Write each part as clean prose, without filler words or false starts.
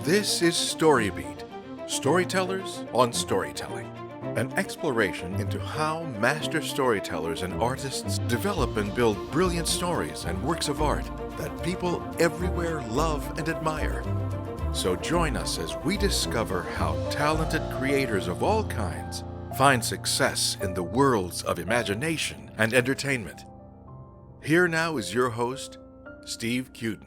This is StoryBeat, Storytellers on Storytelling, an exploration into how master storytellers and artists develop and build brilliant stories and works of art that people everywhere love and admire. So join us as we discover how talented creators of all kinds find success in the worlds of imagination and entertainment. Here now is your host, Steve Cuden.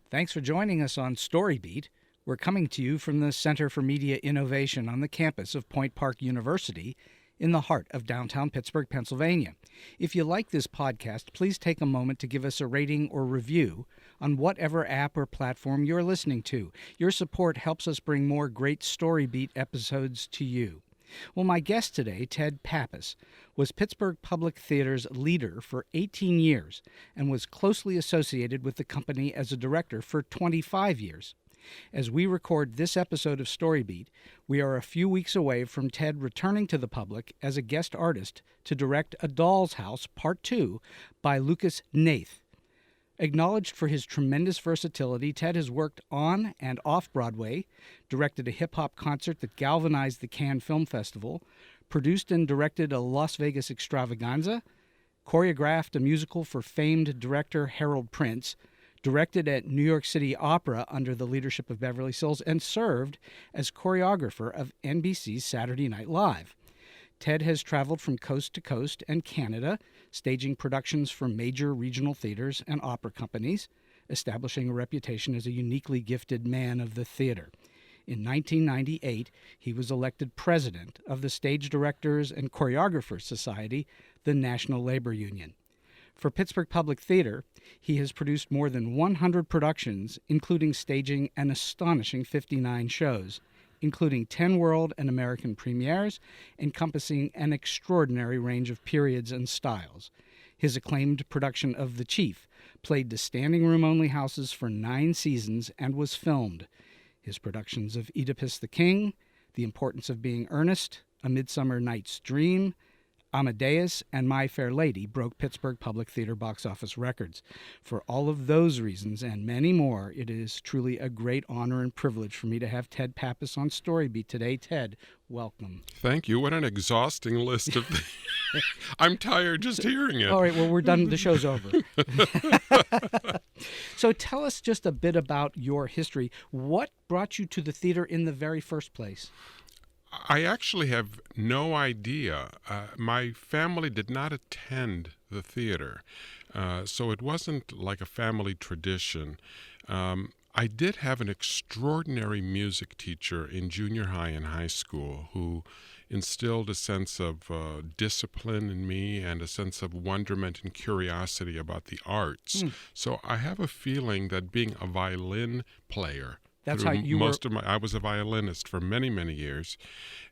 Thanks for joining us on StoryBeat. We're coming to you from the Center for Media Innovation on the campus of Point Park University in the heart of downtown Pittsburgh, Pennsylvania. If you like this podcast, please take a moment to give us a rating or review on whatever app or platform you're listening to. Your support helps us bring more great StoryBeat episodes to you. Well, my guest today, Ted Pappas, was Pittsburgh Public Theater's leader for 18 years and was closely associated with the company as a director for 25 years. As we record this episode of StoryBeat, we are a few weeks away from Ted returning to the public as a guest artist to direct A Doll's House Part 2 by Lucas Hnath. Acknowledged for his tremendous versatility, Ted has worked on and off-Broadway, directed a hip-hop concert that galvanized the Cannes Film Festival, produced and directed a Las Vegas extravaganza, choreographed a musical for famed director Harold Prince, directed at New York City Opera under the leadership of Beverly Sills, and served as choreographer of NBC's Saturday Night Live. Ted has traveled from coast to coast and Canada, staging productions for major regional theaters and opera companies, establishing a reputation as a uniquely gifted man of the theater. In 1998, he was elected president of the Stage Directors and Choreographers Society, the National Labor Union. For Pittsburgh Public Theater, he has produced more than 100 productions, including staging an astonishing 59 shows, including 10 world and American premieres, encompassing an extraordinary range of periods and styles. His acclaimed production of The Chief played to standing room-only houses for 9 seasons and was filmed. His productions of Oedipus the King, The Importance of Being Earnest, A Midsummer Night's Dream, Amadeus, and My Fair Lady broke Pittsburgh Public Theater box office records. For all of those reasons and many more, it is truly a great honor and privilege for me to have Ted Pappas on StoryBeat today. Ted, welcome. Thank you. What an exhausting list of things. I'm tired just hearing it. All right, well, we're done. The show's over. So tell us just a bit about your history. What brought you to the theater in the very first place? I actually have no idea. My family did not attend the theater, so it wasn't like a family tradition. I did have an extraordinary music teacher in junior high and high school who instilled a sense of discipline in me and a sense of wonderment and curiosity about the arts. So I have a feeling that being a violin player, that's how you I was a violinist for many, many years,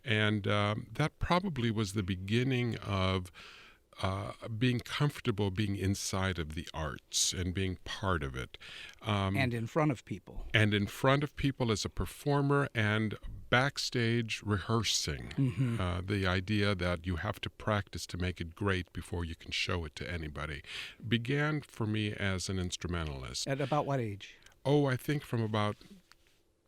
and that probably was the beginning of being comfortable being inside of the arts and being part of it. And in front of people. And in front of people as a performer and backstage rehearsing. Mm-hmm. The idea that you have to practice to make it great before you can show it to anybody began for me as an instrumentalist. At about what age? Oh, I think from about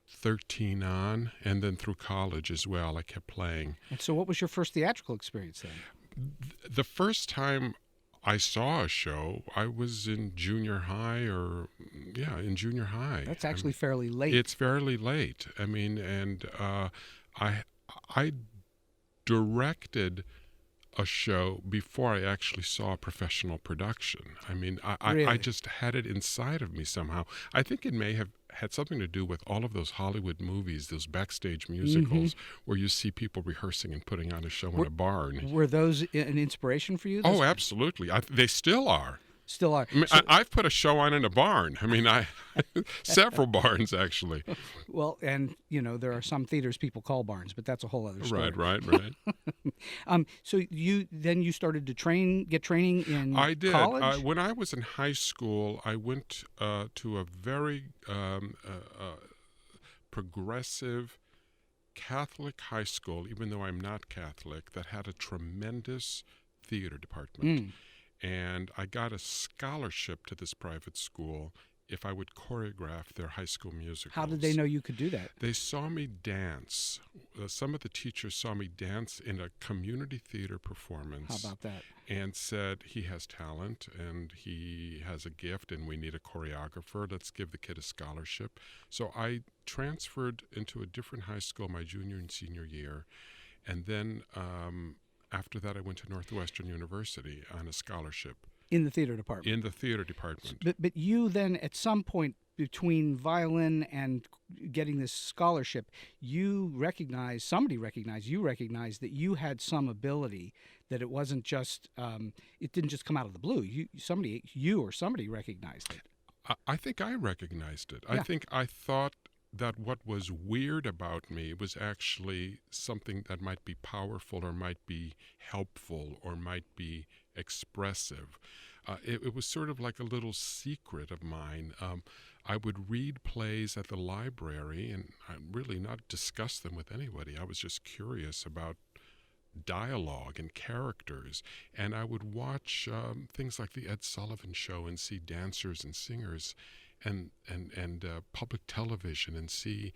13 on, and then through college as well, I kept playing. And so what was your first theatrical experience then? The first time I saw a show, I was in junior high in junior high. That's actually fairly late. It's fairly late. I mean, and I directed a show before I actually saw a professional production. I mean, Really? I just had it inside of me somehow. I think it may have had something to do with all of those Hollywood movies, those backstage musicals, where you see people rehearsing and putting on a show in a barn. Were those an inspiration for you? Oh, absolutely. They still are. Still are. I mean, I've put a show on in a barn. I mean, several barns, actually. Well, and, there are some theaters people call barns, but that's a whole other story. Right. So you started to get training in college? I did. When I was in high school, I went to a very progressive Catholic high school, even though I'm not Catholic, that had a tremendous theater department. and I got a scholarship to this private school if I would choreograph their high school musicals. How did they know you could do that? They saw me dance. Some of the teachers saw me dance in a community theater performance. How about that? And said, he has talent and he has a gift and we need a choreographer. Let's give the kid a scholarship. So I transferred into a different high school my junior and senior year. And then after that, I went to Northwestern University on a scholarship. In the theater department? In the theater department. But you then, at some point between violin and getting this scholarship, you recognized that you had some ability, that it wasn't just, it didn't just come out of the blue. You or somebody recognized it. I think I recognized it. Yeah. I thought that what was weird about me was actually something that might be powerful or might be helpful or might be expressive. It was sort of like a little secret of mine. I would read plays at the library and I'd really not discuss them with anybody. I was just curious about dialogue and characters, and I would watch things like the Ed Sullivan Show and see dancers and singers and public television and see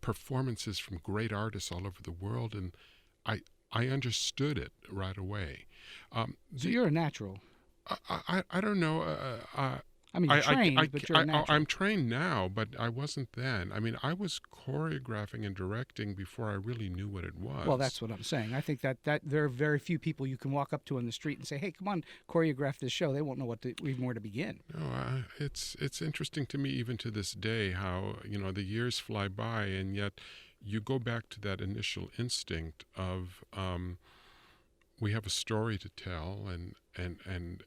performances from great artists all over the world, and I understood it right away. So you're a natural. I don't know. I mean, you're trained, but you're a natural. I'm trained now, but I wasn't then. I mean, I was choreographing and directing before I really knew what it was. Well, that's what I'm saying. I think that there are very few people you can walk up to on the street and say, hey, come on, choreograph this show. They won't know even where to begin. No, it's interesting to me even to this day how, the years fly by, and yet you go back to that initial instinct of we have a story to tell, and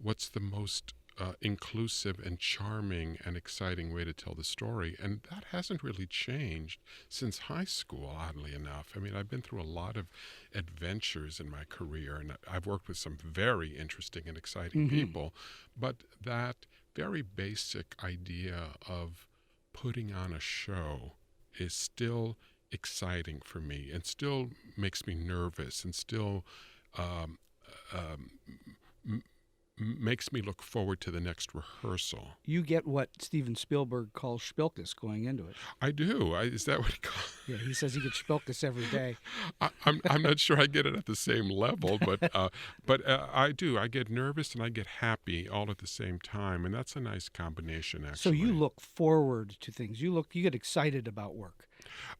what's the most inclusive and charming and exciting way to tell the story. And that hasn't really changed since high school, oddly enough. I mean, I've been through a lot of adventures in my career, and I've worked with some very interesting and exciting people, but that very basic idea of putting on a show is still exciting for me and still makes me nervous and still makes me look forward to the next rehearsal. You get what Steven Spielberg calls spilkus going into it. I do. Is that what he calls it? Yeah, he says he gets spilkus every day. I'm not sure I get it at the same level, but I do. I get nervous and I get happy all at the same time, and that's a nice combination, actually. So you look forward to things. You get excited about work.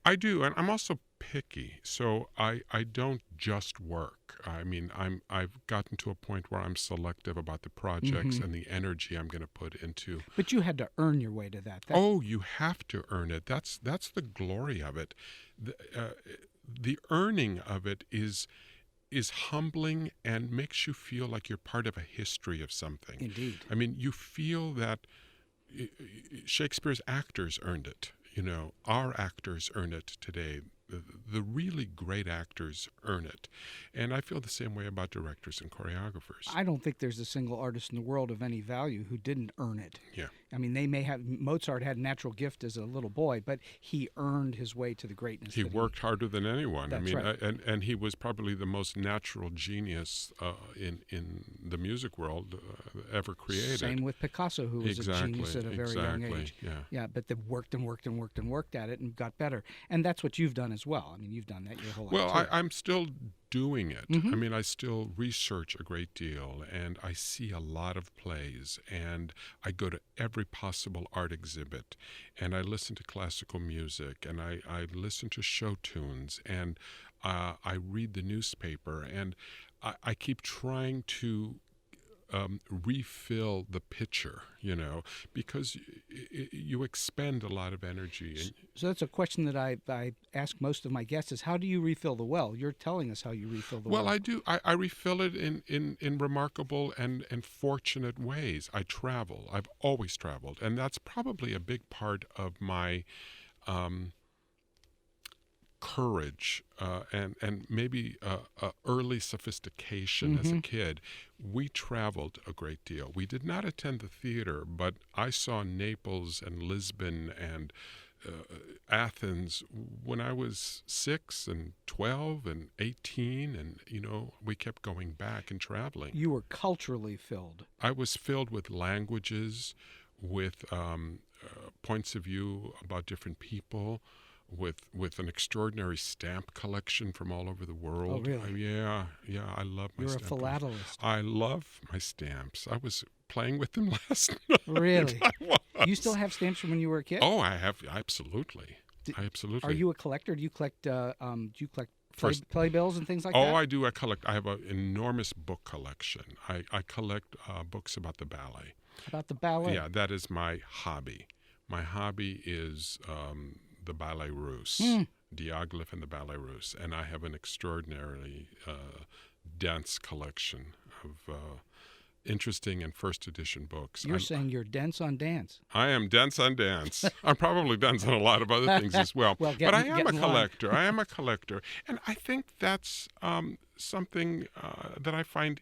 I do, and I'm also picky, so I don't just work. I mean, I've gotten to a point where I'm selective about the projects and the energy I'm going to put into. But you had to earn your way to that. Oh, you have to earn it. That's the glory of it. The earning of it is humbling and makes you feel like you're part of a history of something. Indeed. I mean, you feel that Shakespeare's actors earned it. Our actors earn it today. The really great actors earn it. And I feel the same way about directors and choreographers. I don't think there's a single artist in the world of any value who didn't earn it. Yeah. I mean, Mozart had a natural gift as a little boy, but he earned his way to the greatness. He worked harder than anyone. That's right. And he was probably the most natural genius in the music world ever created. Same with Picasso, who was a genius at a very young age. Yeah, but they worked and worked and worked and worked at it and got better. And that's what you've done as well. I mean, you've done that your whole life. Well, I'm still doing it. I mean, I still research a great deal, and I see a lot of plays, and I go to every possible art exhibit, and I listen to classical music, and I listen to show tunes, and I read the newspaper, and I keep trying to refill the pitcher, because you expend a lot of energy. So that's a question that I ask most of my guests is, how do you refill the well? You're telling us how you refill the well. Well, I do. I refill it in remarkable and fortunate ways. I travel. I've always traveled. And that's probably a big part of my courage and maybe early sophistication as a kid. We traveled a great deal. We did not attend the theater, but I saw Naples and Lisbon and Athens when I was 6 and 12 and 18, and we kept going back and traveling. You were culturally filled. I was filled with languages, with points of view about different people, with an extraordinary stamp collection from all over the world. Oh, really? Yeah, I love my You're a stamp philatelist. I love my stamps. I was playing with them last night. Really? I was. You still have stamps from when you were a kid? Oh, I have, absolutely. Absolutely. Are you a collector? Do you collect playbills and things like that? Oh, I do. I have an enormous book collection. I collect books about the ballet. About the ballet? Yeah, that is my hobby. My hobby is the Ballet Russe, Diaghilev and the Ballet Russe, and I have an extraordinarily dense collection of interesting and first edition books. You're saying you're dense on dance. I am dense on dance. I'm probably dense on a lot of other things as well. But I am a collector. I am a collector. And I think that's something that I find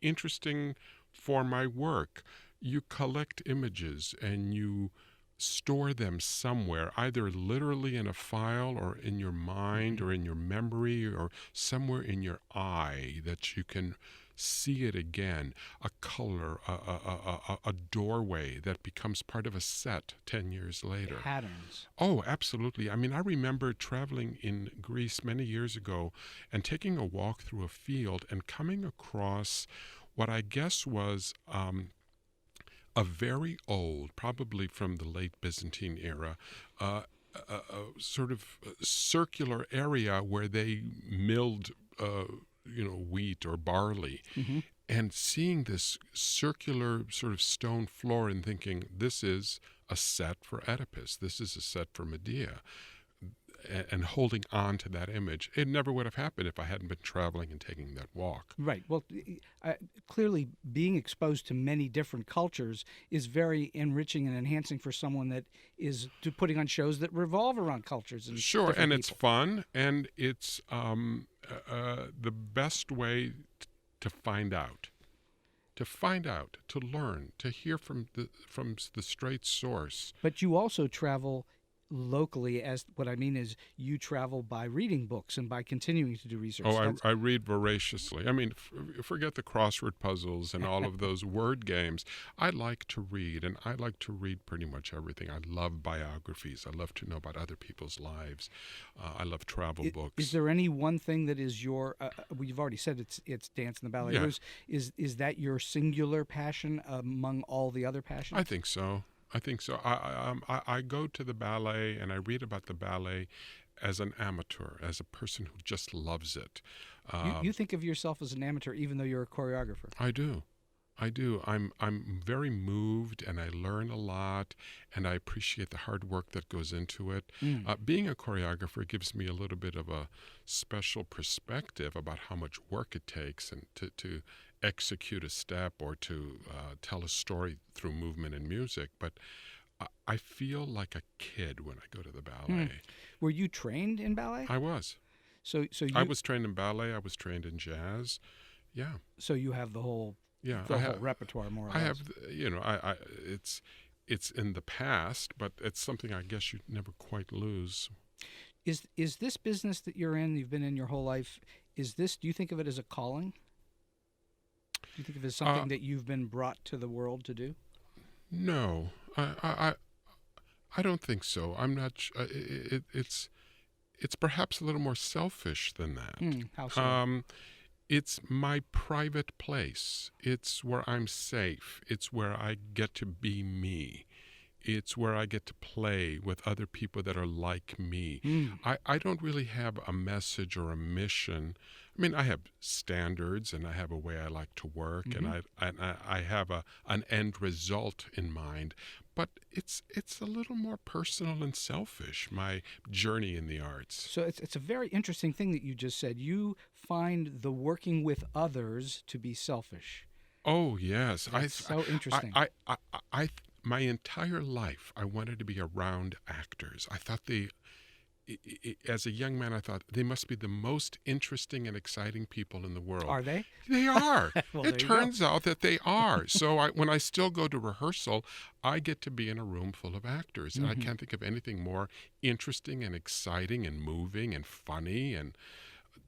interesting for my work. You collect images and you store them somewhere, either literally in a file or in your mind or in your memory or somewhere in your eye that you can see it again, a color, a doorway that becomes part of a set 10 years later. Patterns. Oh, absolutely. I mean, I remember traveling in Greece many years ago and taking a walk through a field and coming across what I guess was a very old, probably from the late Byzantine era, a sort of circular area where they milled wheat or barley, and seeing this circular sort of stone floor and thinking, this is a set for Oedipus, this is a set for Medea, and holding on to that image. It never would have happened if I hadn't been traveling and taking that walk. Right. Well, clearly being exposed to many different cultures is very enriching and enhancing for someone that is putting on shows that revolve around cultures. And sure, and people. It's fun, and it's the best way to find out. To learn, to hear from the straight source. But you also travel locally, as what I mean is you travel by reading books and by continuing to do research. Oh, I read voraciously. I mean, forget the crossword puzzles and all of those word games. I like to read, and I like to read pretty much everything. I love biographies. I love to know about other people's lives. I love travel books. Is there any one thing that is your, well, you've already said it's dance and the ballet. Yeah. Is that your singular passion among all the other passions? I think so. I go to the ballet and I read about the ballet as an amateur, as a person who just loves it. You think of yourself as an amateur, even though you're a choreographer. I do. I'm very moved, and I learn a lot, and I appreciate the hard work that goes into it. Being a choreographer gives me a little bit of a special perspective about how much work it takes and to execute a step or to tell a story through movement and music. But I feel like a kid when I go to the ballet. Were you trained in ballet? I was. I was trained in ballet. I was trained in jazz. Yeah. So you have the whole whole repertoire, more or less. I have, it's in the past, but it's something I guess you never quite lose. Is this business that you're in, you've been in your whole life, do you think of it as a calling? Do you think of it as something that you've been brought to the world to do? No, I don't think so. I'm not. It's perhaps a little more selfish than that. How so? It's my private place. It's where I'm safe. It's where I get to be me. It's where I get to play with other people that are like me. I don't really have a message or a mission. I mean, I have standards, and I have a way I like to work, and I have an end result in mind. But it's a little more personal and selfish, my journey in the arts. So it's a very interesting thing that you just said. You find the working with others to be selfish. Oh, yes. That's so interesting. My entire life, I wanted to be around actors. I thought as a young man, I thought they must be the most interesting and exciting people in the world. Are they? They are. Well, It turns out that they are. So when I still go to rehearsal, I get to be in a room full of actors. And I can't think of anything more interesting and exciting and moving and funny and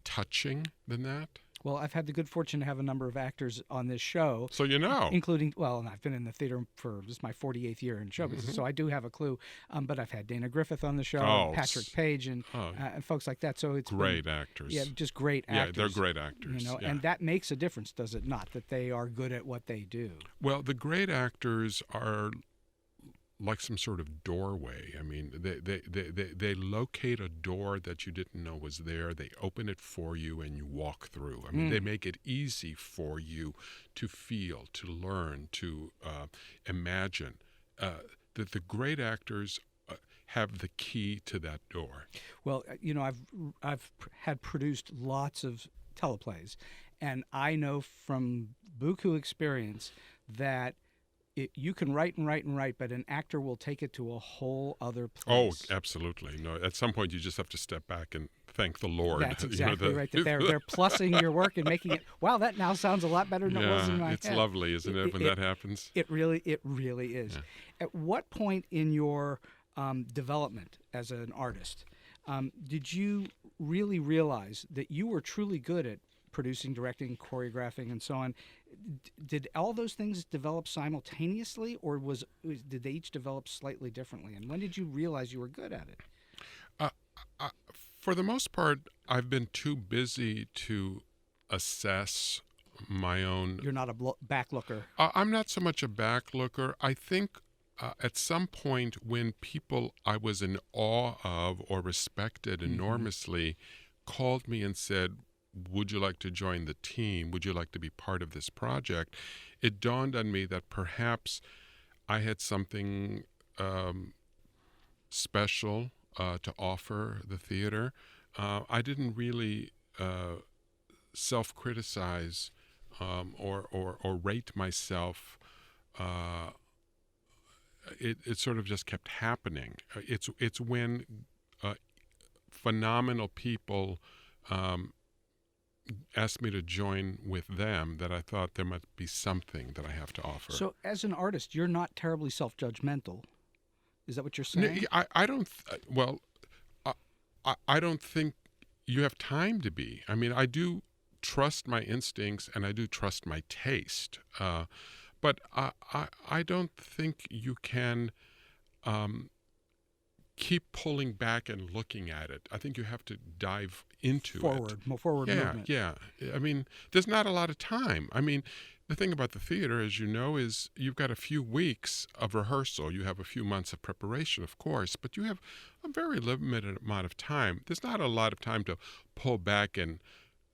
touching than that. Well, I've had the good fortune to have a number of actors on this show. So you know. Including, well, and I've been in the theater for, this is my 48th year in show business, so I do have a clue. But I've had Dana Griffith on the show, Patrick Page, and folks like that. So it's great actors. Yeah, just great actors. Yeah, they're great actors. You know, and that makes a difference, does it not? That they are good at what they do. Well, the great actors are like some sort of doorway. I mean, they locate a door that you didn't know was there. They open it for you and you walk through. I mean, they make it easy for you to feel, to learn, to imagine. That the great actors have the key to that door. Well, you know, I've had produced lots of teleplays, and I know from buku experience that you can write and write and write, but an actor will take it to a whole other place. Oh, absolutely. No, at some point you just have to step back and thank the Lord. That's exactly right. That they're plussing your work and making it. Wow, that now sounds a lot better than it was in my head. It's lovely, isn't it, when that happens? It really is. Yeah. At what point in your development as an artist did you really realize that you were truly good at producing, directing, choreographing, and so on? Did all those things develop simultaneously, or did they each develop slightly differently? And when did you realize you were good at it? For the most part, I've been too busy to assess my own. You're not a backlooker. I'm not so much a backlooker. I think at some point when people I was in awe of or respected enormously called me and said, would you like to join the team? Would you like to be part of this project? It dawned on me that perhaps I had something special to offer the theater. I didn't really self-criticize or rate myself. It sort of just kept happening. It's when phenomenal people asked me to join with them that I thought there might be something that I have to offer. So as an artist, you're not terribly self-judgmental. Is that what you're saying? No, I don't. I don't think you have time to be. I mean, I do trust my instincts and I do trust my taste, but I don't think you can keep pulling back and looking at it. I think you have to dive into it. More forward movement. Yeah. I mean, there's not a lot of time. I mean, the thing about the theater, as you know, is you've got a few weeks of rehearsal. You have a few months of preparation, of course, but you have a very limited amount of time. There's not a lot of time to pull back and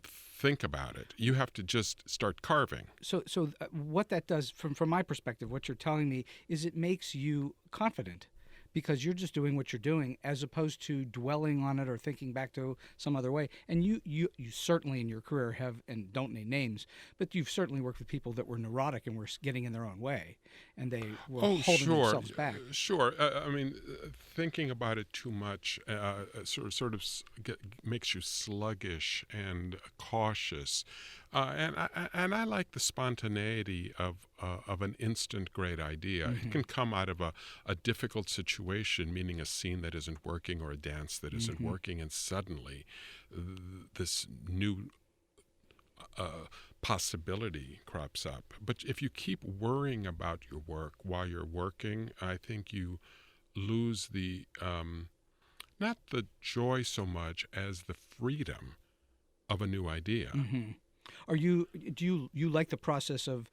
think about it. You have to just start carving. So what that does, from my perspective, what you're telling me is it makes you confident, because you're just doing what you're doing as opposed to dwelling on it or thinking back to some other way. And you certainly in your career have, and don't name names, but you've certainly worked with people that were neurotic and were getting in their own way, and they were holding themselves back. Sure. I mean, thinking about it too much sort of makes you sluggish and cautious. And I like the spontaneity of an instant great idea. It can come out of a difficult situation, meaning a scene that isn't working or a dance that isn't working, and suddenly this new possibility crops up. But if you keep worrying about your work while you're working, I think you lose the not the joy so much as the freedom of a new idea. Do you like the process of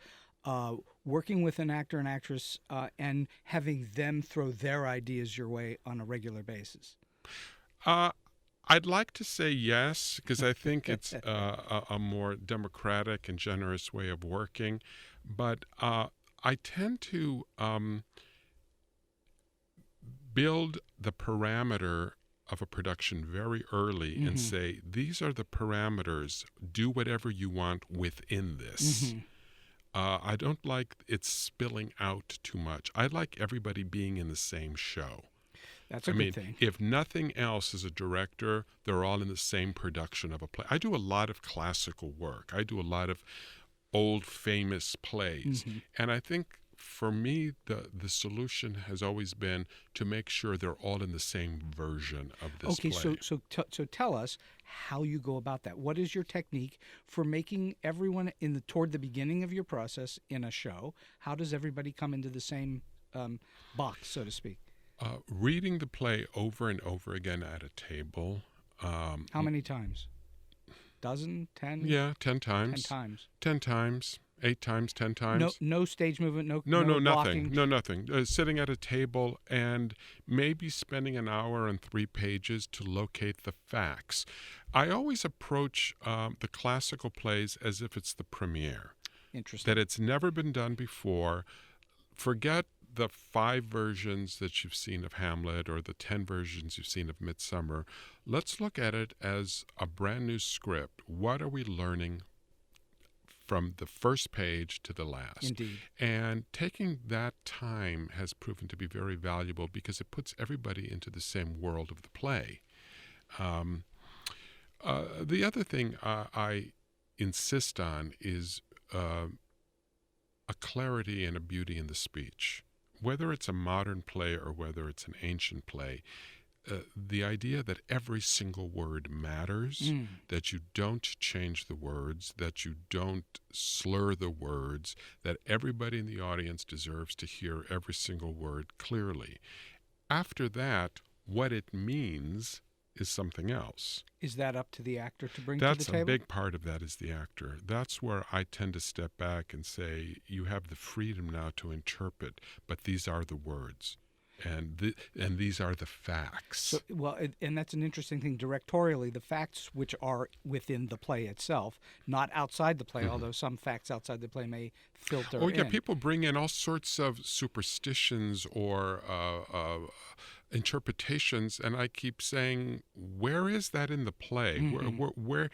working with an actor and actress and having them throw their ideas your way on a regular basis? I'd like to say yes, because I think it's a more democratic and generous way of working. But I tend to build the parameter of a production very early and say, these are the parameters, do whatever you want within this. I don't like it spilling out too much. I like everybody being in the same show. That's a I good mean, thing. if nothing else, as a director, they're all in the same production of a play. I do a lot of classical work. I do a lot of old famous plays. And I think for me, the solution has always been to make sure they're all in the same version of this play. Okay, so tell us how you go about that. What is your technique for making everyone toward the beginning of your process in a show? How does everybody come into the same box, so to speak? Reading the play over and over again at a table. How many times? Dozen? 10? Yeah, 10 times. 10 times. 10 times. 8 times, 10 times. No stage movement, no nothing. blocking. No, nothing. Sitting at a table and maybe spending an hour and 3 pages to locate the facts. I always approach the classical plays as if it's the premiere. Interesting. That it's never been done before. Forget the 5 versions that you've seen of Hamlet or the 10 versions you've seen of Midsummer. Let's look at it as a brand new script. What are we learning from the first page to the last? Indeed. And taking that time has proven to be very valuable because it puts everybody into the same world of the play. The other thing I insist on is a clarity and a beauty in the speech. Whether it's a modern play or whether it's an ancient play, the idea that every single word matters, that you don't change the words, that you don't slur the words, that everybody in the audience deserves to hear every single word clearly. After that, what it means is something else. Is that up to the actor to bring to the table? That's a big part of that, is the actor. That's where I tend to step back and say, you have the freedom now to interpret, but these are the words. And these are the facts. So, and that's an interesting thing directorially, the facts which are within the play itself, not outside the play, although some facts outside the play may filter in. People bring in all sorts of superstitions or interpretations, and I keep saying, where is that in the play? Where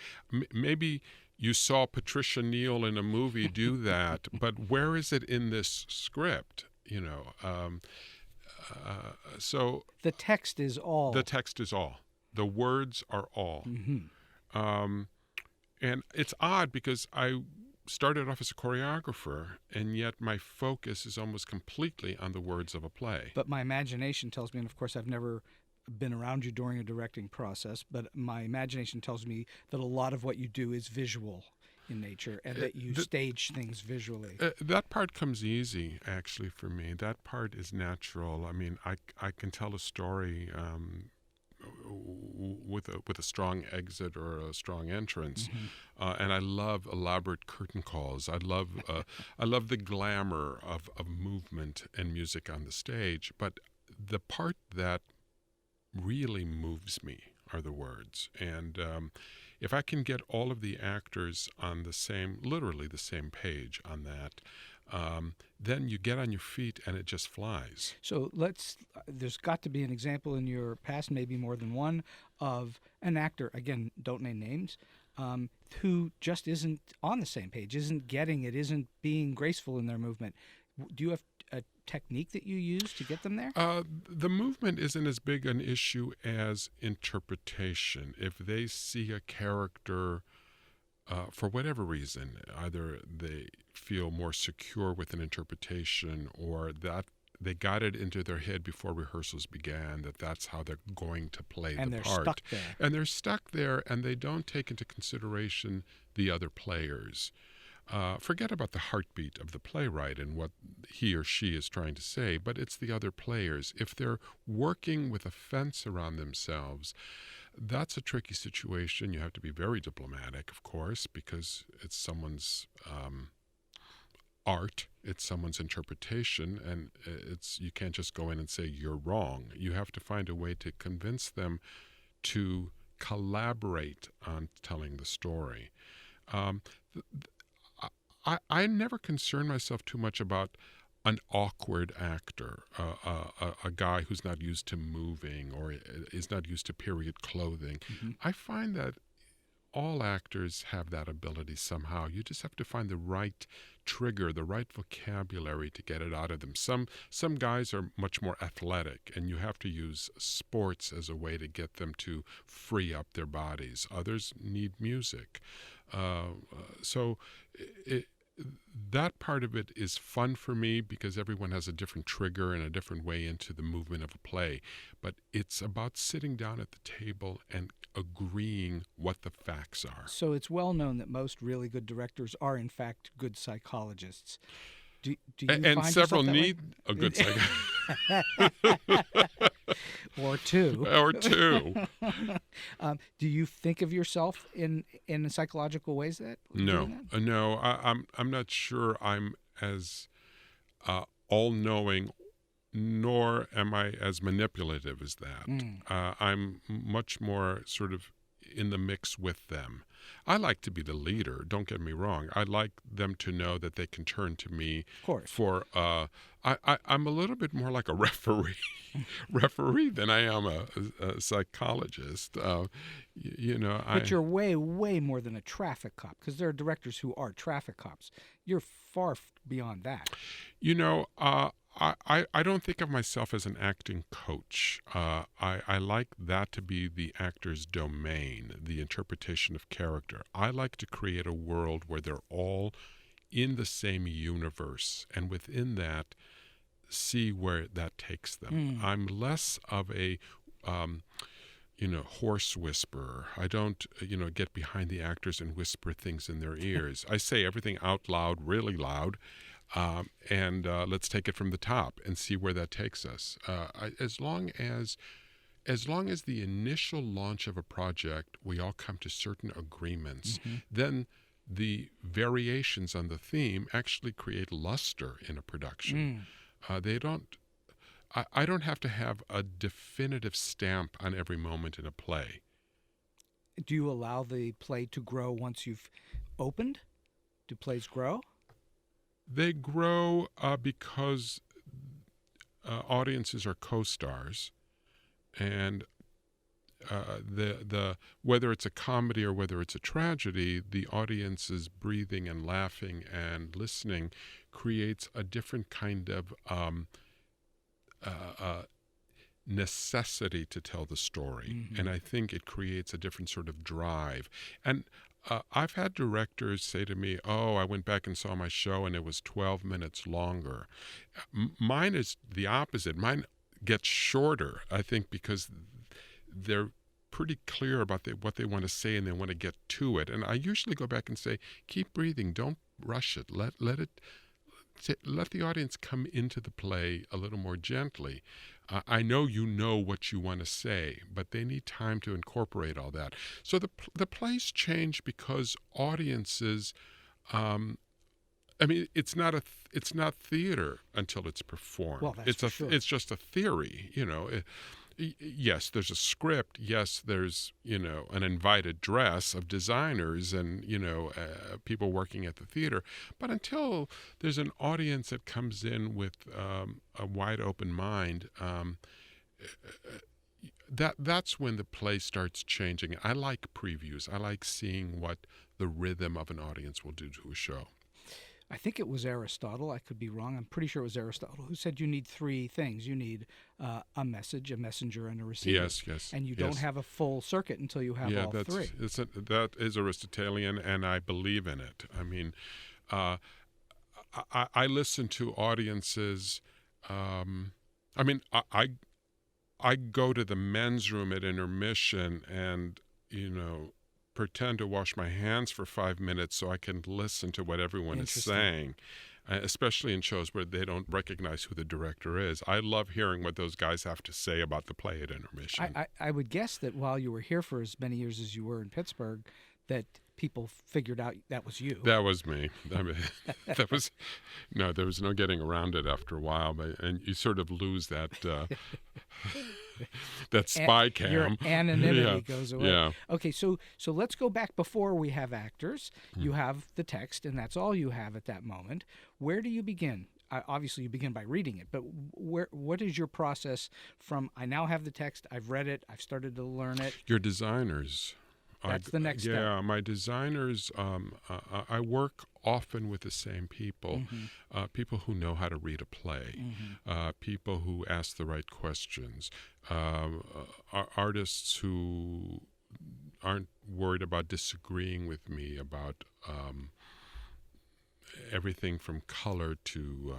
maybe you saw Patricia Neal in a movie do that, but where is it in this script? So the text is all. The text is all. The words are all. And it's odd because I started off as a choreographer, and yet my focus is almost completely on the words of a play. But my imagination tells me, and of course I've never been around you during a directing process, but my imagination tells me that a lot of what you do is visual in nature, and that you stage things visually. That part comes easy, actually, for me. That part is natural. I mean, I can tell a story with a strong exit or a strong entrance, and I love elaborate curtain calls. I love the glamour of movement and music on the stage. But the part that really moves me are the words, and if I can get all of the actors on literally the same page on that, then you get on your feet and it just flies. So there's got to be an example in your past, maybe more than one, of an actor, again, don't name names, who just isn't on the same page, isn't getting it, isn't being graceful in their movement. Do you have a technique that you use to get them there? The movement isn't as big an issue as interpretation. If they see a character, for whatever reason, either they feel more secure with an interpretation or that they got it into their head before rehearsals began that that's how they're going to play the part. And they're stuck there. And they're stuck there, and they don't take into consideration the other players. Forget about the heartbeat of the playwright and what he or she is trying to say, but it's the other players. If they're working with a fence around themselves, that's a tricky situation. You have to be very diplomatic, of course, because it's someone's art, it's someone's interpretation, and you can't just go in and say you're wrong. You have to find a way to convince them to collaborate on telling the story. I never concern myself too much about an awkward actor, a guy who's not used to moving or is not used to period clothing. I find that all actors have that ability somehow. You just have to find the right trigger, the right vocabulary to get it out of them. Some guys are much more athletic, and you have to use sports as a way to get them to free up their bodies. Others need music. That part of it is fun for me because everyone has a different trigger and a different way into the movement of a play. But it's about sitting down at the table and agreeing what the facts are. So it's well known that most really good directors are, in fact, good psychologists. Do you And find several yourself that need way? a good Or two. or two. Do you think of yourself in psychological ways that? No, doing that? no. I'm not sure I'm as all-knowing, nor am I as manipulative as that. I'm much more sort of in the mix with them. I like to be the leader, don't get me wrong. I like them to know that they can turn to me Of course. for I'm a little bit more like a referee than I am a psychologist. But you're way, way more than a traffic cop, because there are directors who are traffic cops. You're far beyond that. I don't think of myself as an acting coach. I like that to be the actor's domain, the interpretation of character. I like to create a world where they're all in the same universe, and within that, see where that takes them. I'm less of a horse whisperer. I don't, get behind the actors and whisper things in their ears. I say everything out loud, really loud. And let's take it from the top and see where that takes us. As long as the initial launch of a project, we all come to certain agreements, then the variations on the theme actually create luster in a production. I don't have to have a definitive stamp on every moment in a play. Do you allow the play to grow once you've opened? Do plays grow? They grow because audiences are co-stars, and the whether it's a comedy or whether it's a tragedy, the audience's breathing and laughing and listening creates a different kind of necessity to tell the story, and I think it creates a different sort of drive. And I've had directors say to me, "Oh, I went back and saw my show and it was 12 minutes longer." Mine is the opposite. Mine gets shorter, I think, because they're pretty clear about what they want to say and they want to get to it. And I usually go back and say, "Keep breathing. Don't rush it. Let the audience come into the play a little more gently. I know you know what you want to say, but they need time to incorporate all that." So the plays change because audiences. It's not theater until it's performed. Well, that's for sure. It's just a theory, Yes, there's a script. Yes, there's an invited dress of designers and people working at the theater. But until there's an audience that comes in with a wide open mind, that's when the play starts changing. I like previews. I like seeing what the rhythm of an audience will do to a show. I think it was Aristotle. I could be wrong. I'm pretty sure it was Aristotle who said you need three things. You need a message, a messenger, and a receiver. Yes. And you don't have a full circuit until you have all three. That is Aristotelian, and I believe in it. I mean, I listen to audiences. I go to the men's room at intermission and, pretend to wash my hands for 5 minutes so I can listen to what everyone is saying, especially in shows where they don't recognize who the director is. I love hearing what those guys have to say about the play at intermission. I would guess that while you were here for as many years as you were in Pittsburgh, that people figured out that was you. That was me. I mean, there was no getting around it after a while, and you sort of lose that that spy cam. Your anonymity goes away. Yeah. Okay, so let's go back before we have actors. You have the text, and that's all you have at that moment. Where do you begin? Obviously, you begin by reading it, but what is your process from I now have the text, I've read it, I've started to learn it? Your designers That's the next step. Yeah, my designers, I work often with the same people, people who know how to read a play, people who ask the right questions, artists who aren't worried about disagreeing with me about everything from color to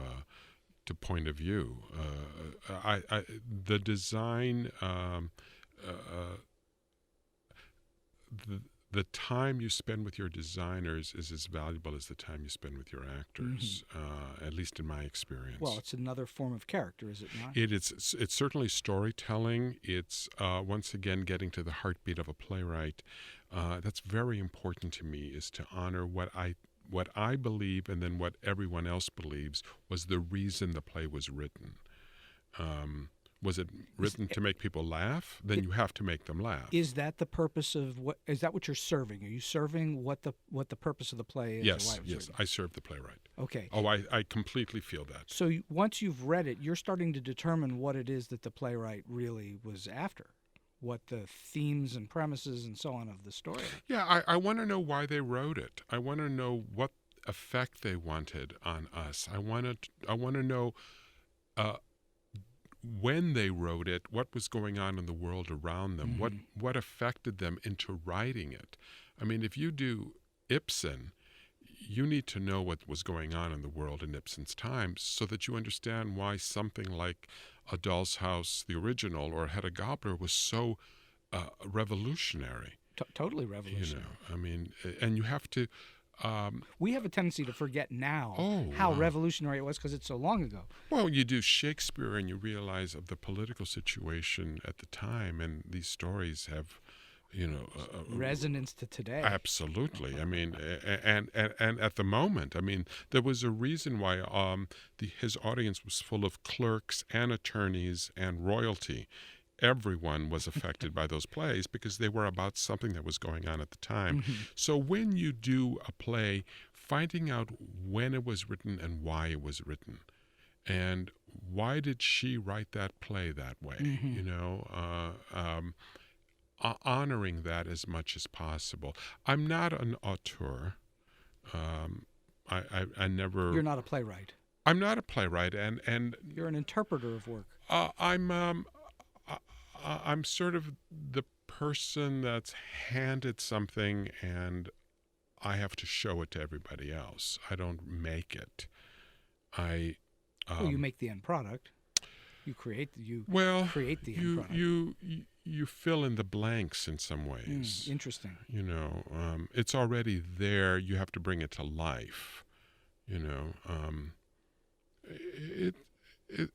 point of view. The design, the time you spend with your designers is as valuable as the time you spend with your actors, at least in my experience. Well, it's another form of character, is it not? It's certainly storytelling. It's, once again, getting to the heartbeat of a playwright. That's very important to me, is to honor what I believe, and then what everyone else believes was the reason the play was written. Was it written to make people laugh? Then you have to make them laugh. Is that the purpose of what? Is that what you're serving? Are you serving what the purpose of the play is? Yes, yes. I serve the playwright. Okay. Oh, I completely feel that. So once you've read it, you're starting to determine what it is that the playwright really was after, what the themes and premises and so on of the story. Yeah, I want to know why they wrote it. I want to know what effect they wanted on us. I want to know when they wrote it, what was going on in the world around them, what affected them into writing it. I mean, if you do Ibsen, you need to know what was going on in the world in Ibsen's time so that you understand why something like A Doll's House, the original, or Hedda Gabler was so revolutionary. Totally revolutionary. I mean, and you have to... we have a tendency to forget now how revolutionary it was because it's so long ago. Well, you do Shakespeare and you realize of the political situation at the time, and these stories have, resonance to today. Absolutely. I mean, and at the moment, I mean, there was a reason why his audience was full of clerks and attorneys and royalty. Everyone was affected by those plays because they were about something that was going on at the time. So when you do a play, finding out when it was written and why it was written, and why did she write that play that way, honoring that as much as possible. I'm not an auteur. I never... You're not a playwright. I'm not a playwright, and you're an interpreter of work. I'm sort of the person that's handed something and I have to show it to everybody else. I don't make it. You make the end product. You create the end product. You fill in the blanks in some ways. Interesting. It's already there. You have to bring it to life.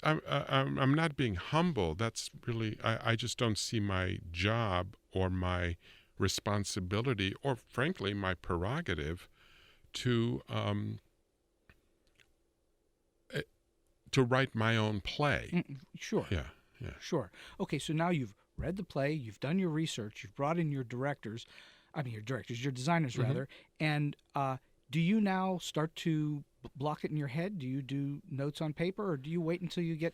I'm not being humble. That's really, I just don't see my job or my responsibility or, frankly, my prerogative to write my own play. Sure. Yeah. Sure. Okay, so now you've read the play, you've done your research, you've brought in your designers rather, and do you now start to block it in your head? Do you do notes on paper, or do you wait until you get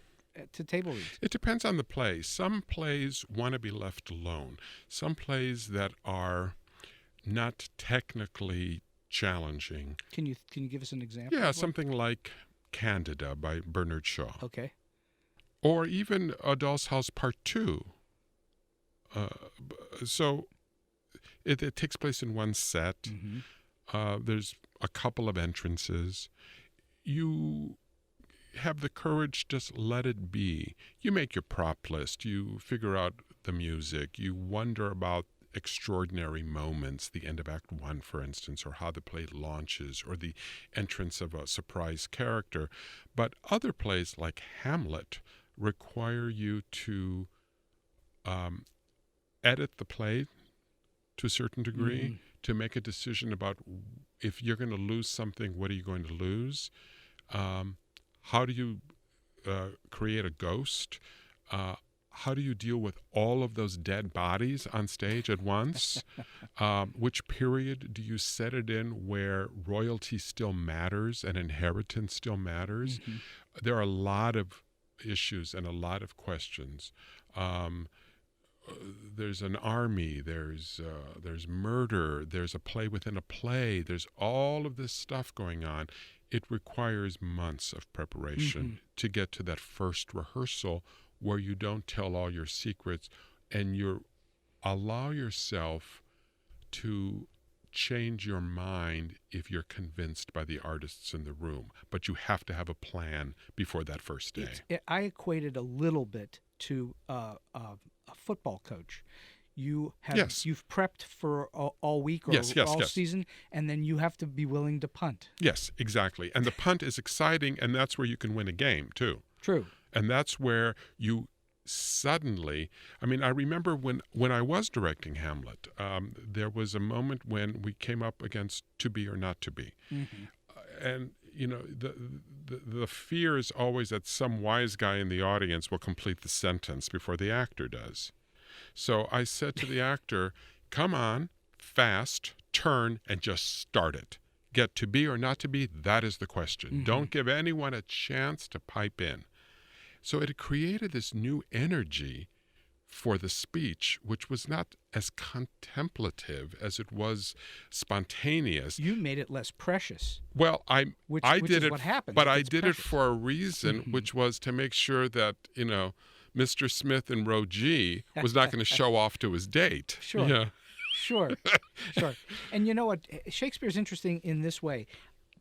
to table reads? It depends on the play. Some plays want to be left alone. Some plays that are not technically challenging. Can you give us an example? Yeah, something like Candida by Bernard Shaw. Okay. Or even A Doll's House Part 2. So it takes place in one set. There's a couple of entrances. You have the courage, just let it be. You make your prop list. You figure out the music. You wonder about extraordinary moments, the end of Act 1, for instance, or how the play launches, or the entrance of a surprise character. But other plays, like Hamlet, require you to edit the play to a certain degree, to make a decision about if you're going to lose something, what are you going to lose? How do you create a ghost? How do you deal with all of those dead bodies on stage at once? Which period do you set it in where royalty still matters and inheritance still matters? There are a lot of issues and a lot of questions. there's an army, there's murder, there's a play within a play, there's all of this stuff going on. It requires months of preparation to get to that first rehearsal where you don't tell all your secrets and you allow yourself to change your mind if you're convinced by the artists in the room. But you have to have a plan before that first day. I equate it a little bit to a football coach. You've prepped for all week or all season, and then you have to be willing to punt. Yes, exactly. And the punt is exciting, and that's where you can win a game, too. True. And that's where you suddenly, I mean, I remember when I was directing Hamlet, there was a moment when we came up against To Be or Not to Be. And, you know, the fear is always that some wise guy in the audience will complete the sentence before the actor does. So I said to the actor, come on, fast, turn, and just start it. Get to be or not to be, that is the question. Don't give anyone a chance to pipe in. So it created this new energy for the speech, which was not as contemplative as it was spontaneous. You made it less precious. Well, I did it, what happens, but I did it for a reason, which was to make sure that, you know, Mr. Smith in row G was not going to show off to his date. Sure. Yeah. Sure. And you know what? Shakespeare's interesting in this way,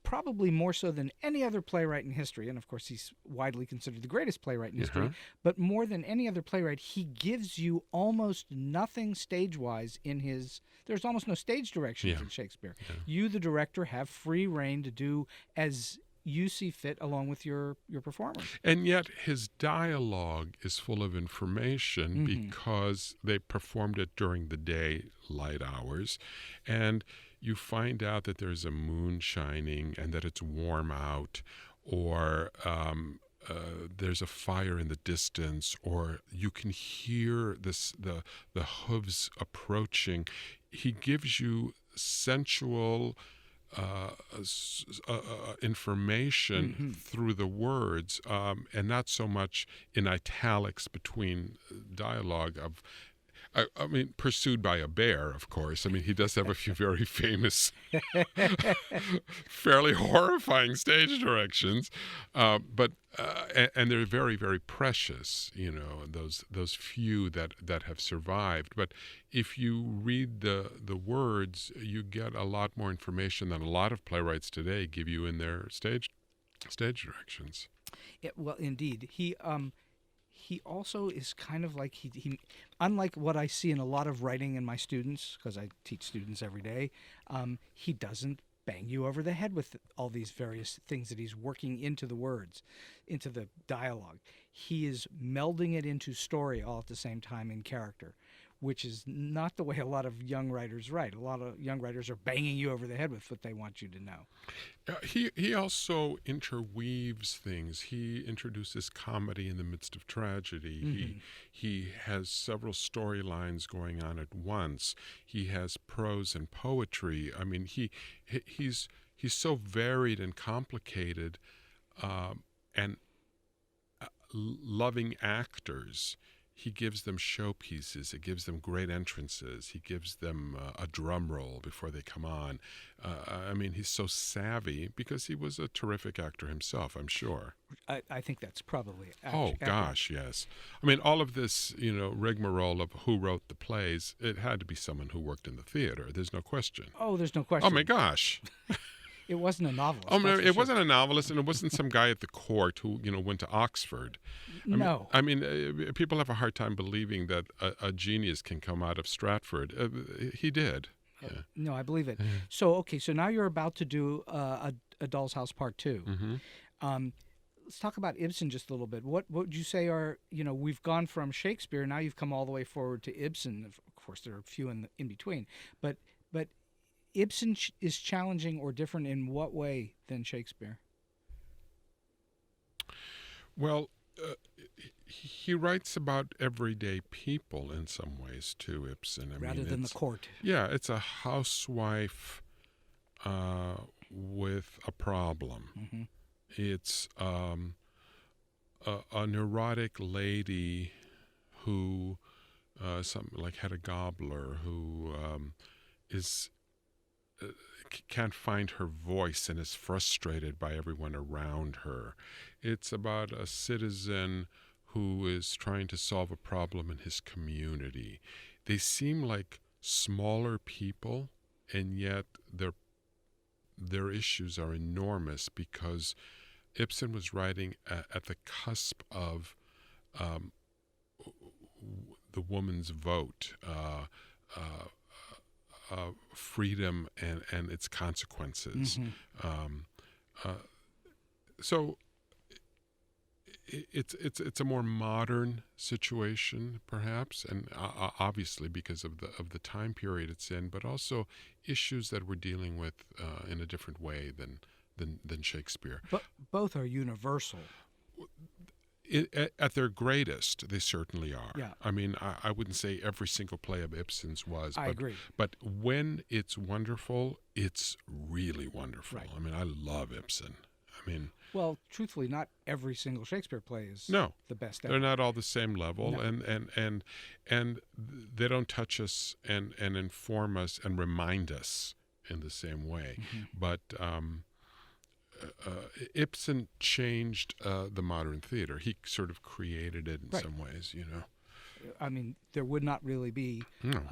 probably more so than any other playwright in history. And of course, he's widely considered the greatest playwright in history. But more than any other playwright, he gives you almost nothing stage-wise in his... There's almost no stage directions in Shakespeare. You, the director, have free rein to do as you see fit along with your performers. And yet his dialogue is full of information because they performed it during the day, light hours, and you find out that there's a moon shining and that it's warm out, or there's a fire in the distance, or you can hear the hooves approaching. He gives you sensual information through the words, and not so much in italics between dialogue of, I mean, pursued by a bear, of course. I mean, he does have a few very famous, fairly horrifying stage directions, but they're very, very precious. You know, those few that have survived. But if you read the words, you get a lot more information than a lot of playwrights today give you in their stage directions. Well, indeed, he also is kind of like he unlike what I see in a lot of writing in my students, because I teach students every day, he doesn't bang you over the head with all these various things that he's working into the words, into the dialogue. He is melding it into story all at the same time in character, which is not the way a lot of young writers write. A lot of young writers are banging you over the head with what they want you to know. He also interweaves things. He introduces comedy in the midst of tragedy. He has several storylines going on at once. He has prose and poetry. I mean, he's so varied and complicated, and loving actors. He gives them showpieces. He gives them great entrances. He gives them a drum roll before they come on. I mean, he's so savvy because he was a terrific actor himself, I'm sure. I think that's probably gosh, yes. I mean, all of this, you know, rigmarole of who wrote the plays, it had to be someone who worked in the theater. There's no question. Oh, there's no question. Oh, my gosh. It wasn't a novelist. Oh, no, it wasn't a novelist, and it wasn't some guy at the court who, you know, went to Oxford. I mean, people have a hard time believing that a genius can come out of Stratford. He did. Yeah. No, I believe it. So now you're about to do a Doll's House Part 2. Let's talk about Ibsen just a little bit. What would you say are, you know, we've gone from Shakespeare, now you've come all the way forward to Ibsen. Of course, there are a few in between, but Ibsen is challenging or different in what way than Shakespeare? Well, he writes about everyday people in some ways too, Ibsen. Rather than the court. Yeah, it's a housewife with a problem. It's a neurotic lady who some like Hedda Gabler, who is can't find her voice and is frustrated by everyone around her. It's about a citizen who is trying to solve a problem in his community. They seem like smaller people, and yet their issues are enormous, because Ibsen was writing at the cusp of the woman's vote, freedom and its consequences. So it's a more modern situation, perhaps, and obviously because of the time period it's in, but also issues that we're dealing with in a different way than Shakespeare. But both are universal. At their greatest, they certainly are. Yeah. I mean, I wouldn't say every single play of Ibsen's was. I agree. But when it's wonderful, it's really wonderful. Right. I mean, I love Ibsen. I mean, well, truthfully, not every single Shakespeare play is the best ever. They're not all the same level, No. and they don't touch us and inform us and remind us in the same way. But Ibsen changed the modern theater. He sort of created it in some ways, you know. I mean, there would not really be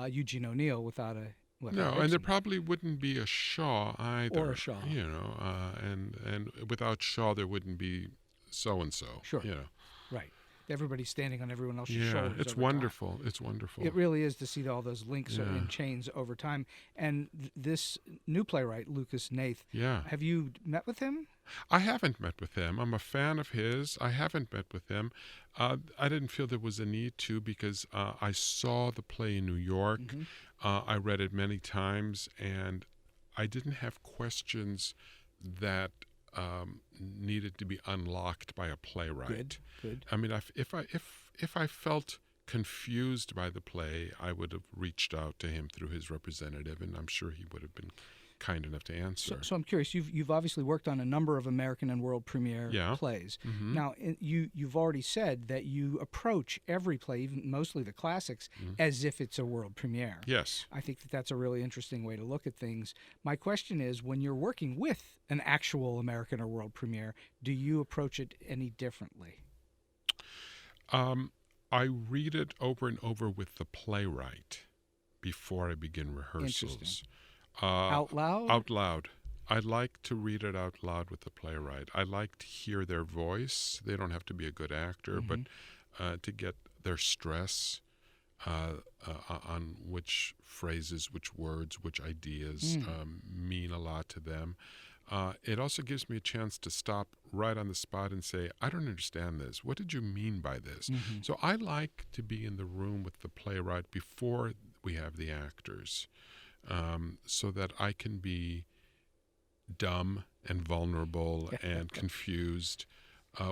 Eugene O'Neill without a No, and there probably wouldn't be a Shaw either. Or a Shaw. You know, and without Shaw there wouldn't be so-and-so. Sure. You know. Right. Everybody's standing on everyone else's Yeah, shoulders. it's over wonderful. time. It's wonderful. It really is to see all those links in chains over time. And this new playwright, Lucas Hnath, have you met with him? I haven't met with him. I'm a fan of his. I haven't met with him. I didn't feel there was a need to, because I saw the play in New York. I read it many times, and I didn't have questions that needed to be unlocked by a playwright. Good. I mean, if I felt confused by the play, I would have reached out to him through his representative, and I'm sure he would have been kind enough to answer. So I'm curious. You've obviously worked on a number of American and world premiere plays. Now, you've already said that you approach every play, even mostly the classics, as if it's a world premiere. Yes. I think that's a really interesting way to look at things. My question is, when you're working with an actual American or world premiere, do you approach it any differently? I read it over and over with the playwright before I begin rehearsals. Out loud? Out loud. I like to read it out loud with the playwright. I like to hear their voice. They don't have to be a good actor, but to get their stress on which phrases, which words, which ideas mean a lot to them. It also gives me a chance to stop right on the spot and say, I don't understand this. What did you mean by this? So I like to be in the room with the playwright before we have the actors, so that I can be dumb and vulnerable and confused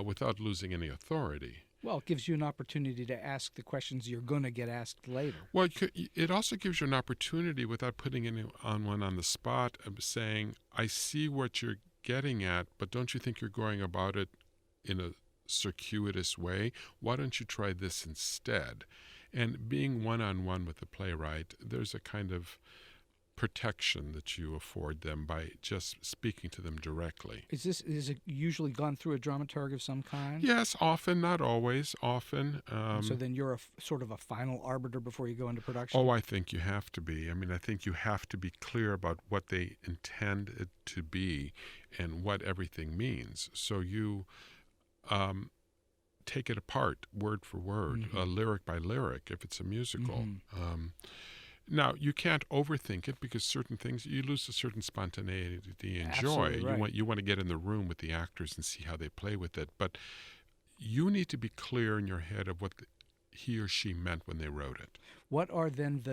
without losing any authority. Well, it gives you an opportunity to ask the questions you're going to get asked later. Well, it also gives you an opportunity, without putting anyone on the spot, of saying, I see what you're getting at, but don't you think you're going about it in a circuitous way? Why don't you try this instead? And being one-on-one with the playwright, there's a kind of protection that you afford them by just speaking to them directly. Is it usually gone through a dramaturg of some kind? Yes, often, not always, often. So then you're sort of a final arbiter before you go into production? Oh, I think you have to be. I mean, I think you have to be clear about what they intend it to be and what everything means. So you take it apart, word for word, lyric by lyric, if it's a musical. Now, you can't overthink it, because certain things, you lose a certain spontaneity and joy. Right. You want to get in the room with the actors and see how they play with it. But you need to be clear in your head of what he or she meant when they wrote it. What are then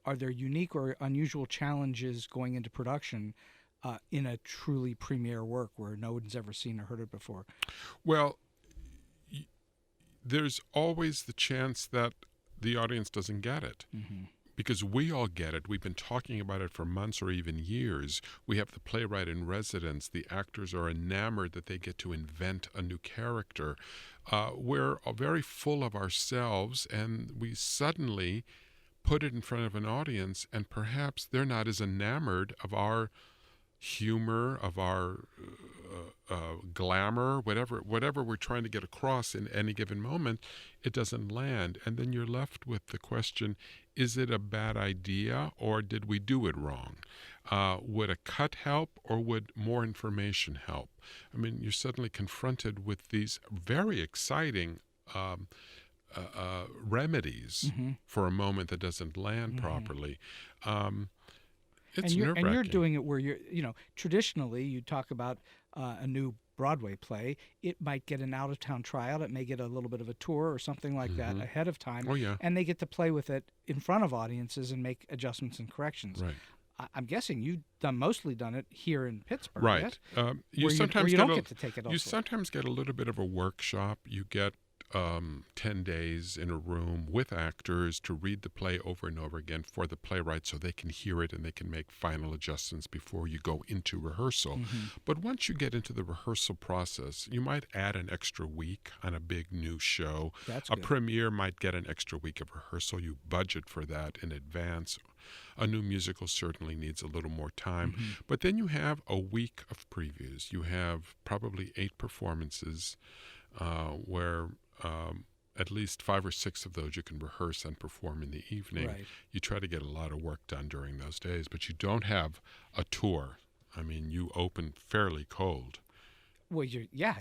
are there unique or unusual challenges going into production in a truly premiere work where no one's ever seen or heard it before? Well, there's always the chance that the audience doesn't get it, because we all get it. We've been talking about it for months or even years. We have the playwright in residence. The actors are enamored that they get to invent a new character. We're very full of ourselves, and we suddenly put it in front of an audience, and perhaps they're not as enamored of our humor, of our glamour, whatever we're trying to get across in any given moment. It doesn't land, and then you're left with the question, is it a bad idea, or did we do it wrong? Would a cut help, or would more information help? I mean, you're suddenly confronted with these very exciting remedies for a moment that doesn't land properly. It's nerve-wracking. And you're doing it where traditionally you talk about a new Broadway play. It might get an out-of-town tryout. It may get a little bit of a tour or something like that ahead of time. Oh, yeah. And they get to play with it in front of audiences and make adjustments and corrections. Right. I'm guessing you've mostly done it here in Pittsburgh, right? Yes? You sometimes don't get to take it elsewhere. You sometimes get a little bit of a workshop. You get 10 days in a room with actors to read the play over and over again for the playwright so they can hear it and they can make final adjustments before you go into rehearsal. But once you get into the rehearsal process, you might add an extra week on a big new show. That's a good. premiere might get an extra week of rehearsal. You budget for that in advance. A new musical certainly needs a little more time. But then you have a week of previews. You have probably 8 performances where at least 5 or 6 of those you can rehearse and perform in the evening. Right. You try to get a lot of work done during those days, but you don't have a tour. I mean, you open fairly cold. Well, you're not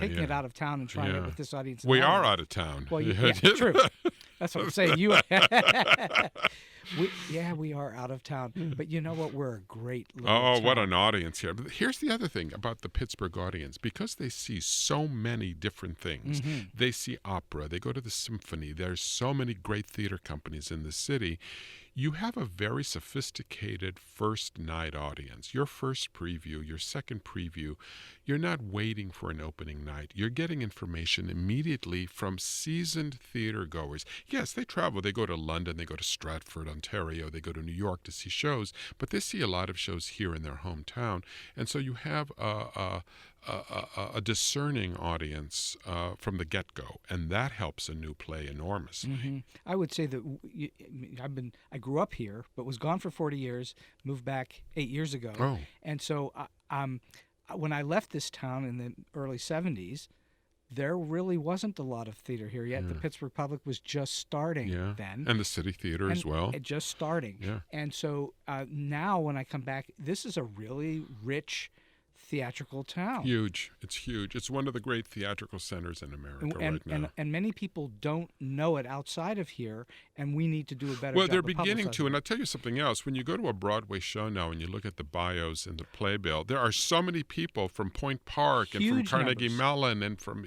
taking it out of town and trying it with this audience. We are out of town. Well, yeah, true. That's what I'm saying. We are out of town. But you know what? We're a great little town. What an audience here. But here's the other thing about the Pittsburgh audience. Because they see so many different things, they see opera, they go to the symphony, there's so many great theater companies in the city, you have a very sophisticated first night audience. Your first preview, your second preview, you're not waiting for an opening night. You're getting information immediately from seasoned theater goers. Yes, they travel. They go to London, they go to Stratford, Ontario, they go to New York to see shows, but they see a lot of shows here in their hometown. And so you have a discerning audience from the get-go, and that helps a new play enormously. I would say that I grew up here, but was gone for 40 years, moved back 8 years ago. Oh. And so when I left this town in the early 70s, there really wasn't a lot of theater here yet. The Pittsburgh Public was just starting then. And the City Theater as well. Just starting. Yeah. And so now when I come back, this is a really rich theatrical town. Huge. It's huge. It's one of the great theatrical centers in America right now. And many people don't know it outside of here, and we need to do a better job. Well, they're of beginning to, publicizing and I'll tell you something else. When you go to a Broadway show now and you look at the bios in the playbill, there are so many people from Point Park and from Carnegie Mellon and from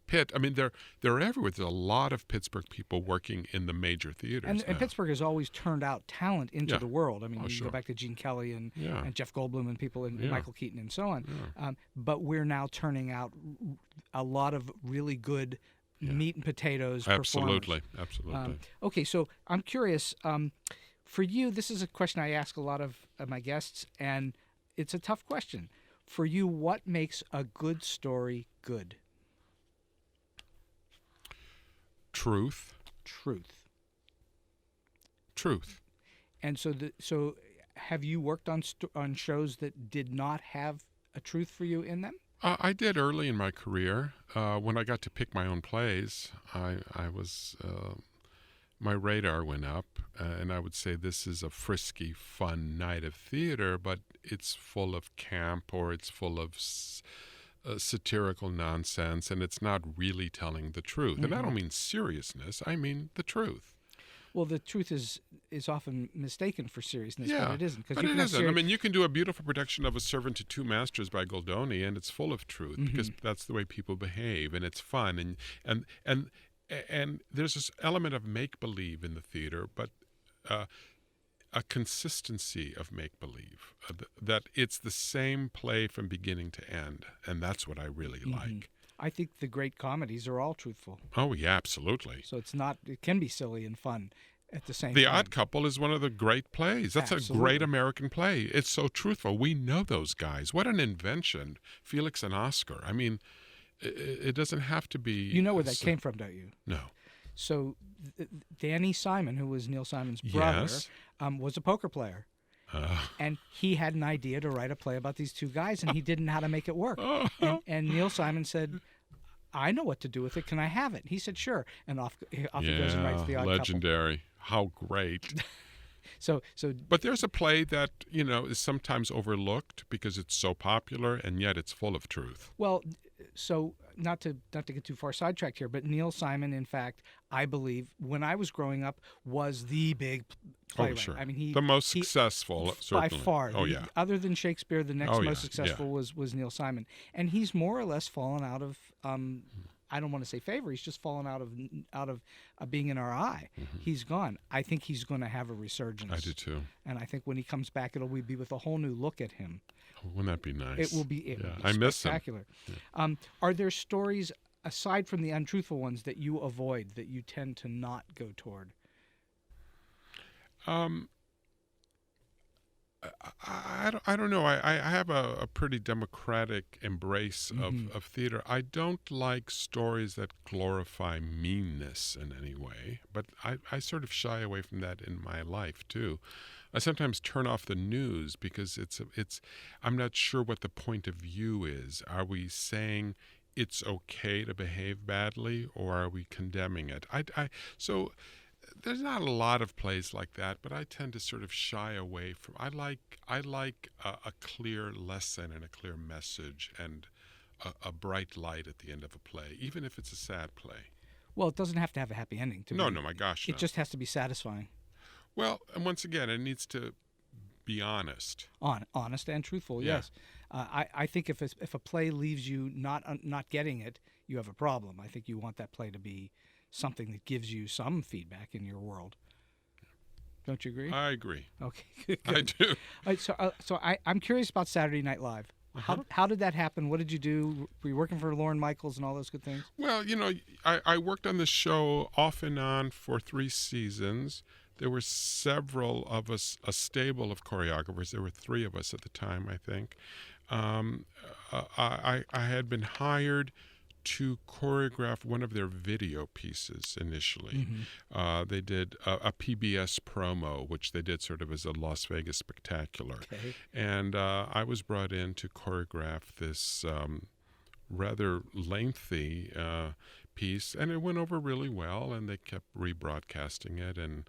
Pitt. I mean, they're everywhere. There's a lot of Pittsburgh people working in the major theaters. And Pittsburgh has always turned out talent into the world. I mean, you sure. go back to Gene Kelly and Jeff Goldblum and people and Michael Keaton and so on. Yeah. But we're now turning out a lot of really good meat and potatoes performers. Absolutely. Okay, so I'm curious. For you, this is a question I ask a lot of my guests, and it's a tough question. For you, what makes a good story good? Truth. And so have you worked on shows that did not have a truth for you in them? I did early in my career. When I got to pick my own plays, I was my radar went up, and I would say this is a frisky, fun night of theater, but it's full of camp or it's full of satirical nonsense, and it's not really telling the truth. And I don't mean seriousness; I mean the truth. Well, the truth is often mistaken for seriousness, but it isn't. But it isn't. I mean, you can do a beautiful production of A Servant to Two Masters by Goldoni, and it's full of truth because that's the way people behave, and it's fun, and there's this element of make-believe in the theater, but a consistency of make-believe, that it's the same play from beginning to end, and that's what I really like. I think the great comedies are all truthful. Oh, yeah, absolutely. So it can be silly and fun at the same The time. Odd Couple is one of the great plays. That's a Absolutely. great American play. It's so truthful. We know those guys. What an invention, Felix and Oscar. I mean, it doesn't have to be... You know where that came from, don't you? No. So Danny Simon, who was Neil Simon's brother, Yes. Was a poker player. And he had an idea to write a play about these two guys, and he didn't know how to make it work. And Neil Simon said, I know what to do with it. Can I have it? He said, sure. And off he goes and writes The Odd legendary. How great. So, But there's a play that, is sometimes overlooked because it's so popular, and yet it's full of truth. well, so not to get too far sidetracked here, but Neil Simon, in fact, I believe, when I was growing up, was the big playwright. Oh, sure. I mean, the most successful, certainly. by far. Oh, yeah. Other than Shakespeare, the next Oh, yeah, most successful was Neil Simon, and he's more or less fallen out of. I don't want to say favor. He's just fallen out of being in our eye. He's gone. I think he's going to have a resurgence. I do too. And I think when he comes back, it'll be with a whole new look at him. Oh, wouldn't that be nice? It will be. I miss him. Spectacular. Are there stories aside from the untruthful ones that you avoid, that you tend to not go toward? I don't know. I have a pretty democratic embrace of theater. I don't like stories that glorify meanness in any way, but I sort of shy away from that in my life too. I sometimes turn off the news because I'm not sure what the point of view is. Are we saying it's okay to behave badly, or are we condemning it? So there's not a lot of plays like that, but I tend to sort of shy away from. I like a clear lesson and a clear message and a bright light at the end of a play, even if it's a sad play. Well, it doesn't have to have a happy ending. No, my gosh, no. It just has to be satisfying. Well, and once again, it needs to be honest. Honest and truthful, Yeah. yes. I think if a play leaves you not getting it, you have a problem. I think you want that play to be something that gives you some feedback in your world. Don't you agree? I agree. Okay, good. I do. So I'm curious about Saturday Night Live. How did that happen? What did you do? Were you working for Lorne Michaels and all those good things? Well, I worked on the show off and on for 3 seasons. There were several of us, a stable of choreographers. There were 3 of us at the time, I think. I had been hired to choreograph one of their video pieces initially. They did a PBS promo, which they did sort of as a Las Vegas spectacular. Okay. And I was brought in to choreograph this rather lengthy piece, and it went over really well, and they kept rebroadcasting it, and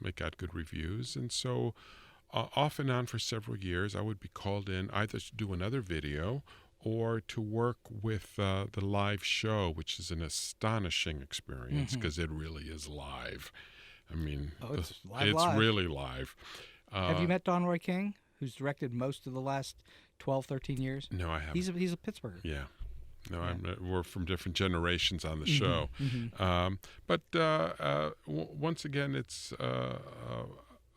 it got good reviews. And so off and on for several years, I would be called in either to do another video or to work with the live show, which is an astonishing experience because it really is live. I mean, it's really live. Have you met Don Roy King, who's directed most of the last 12, 13 years? No, I haven't. He's a Pittsburgher. Yeah. No, we're from different generations on the show. But once again, it's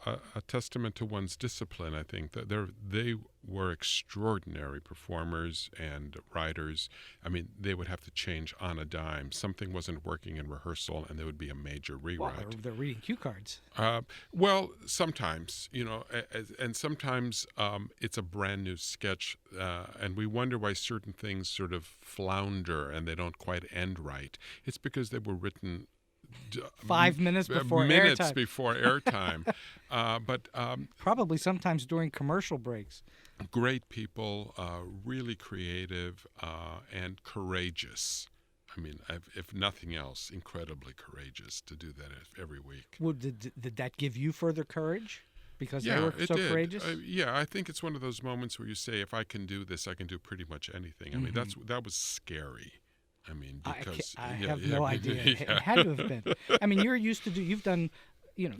a testament to one's discipline, I think. That they were extraordinary performers and writers. I mean, they would have to change on a dime. Something wasn't working in rehearsal, and there would be a major rewrite. Well, they're reading cue cards. Well, sometimes, and sometimes it's a brand new sketch, and we wonder why certain things sort of flounder and they don't quite end right. It's because they were written 5 minutes before airtime. But probably sometimes during commercial breaks. Great people, really creative and courageous. I mean, if nothing else, incredibly courageous to do that every week. Well, did that give you further courage? Because Yeah, they were it so did. courageous? Yeah, I think it's one of those moments where you say, if I can do this, I can do pretty much anything. I mean, that was scary. I mean, because I have no idea. It had to have been. I mean, you've done,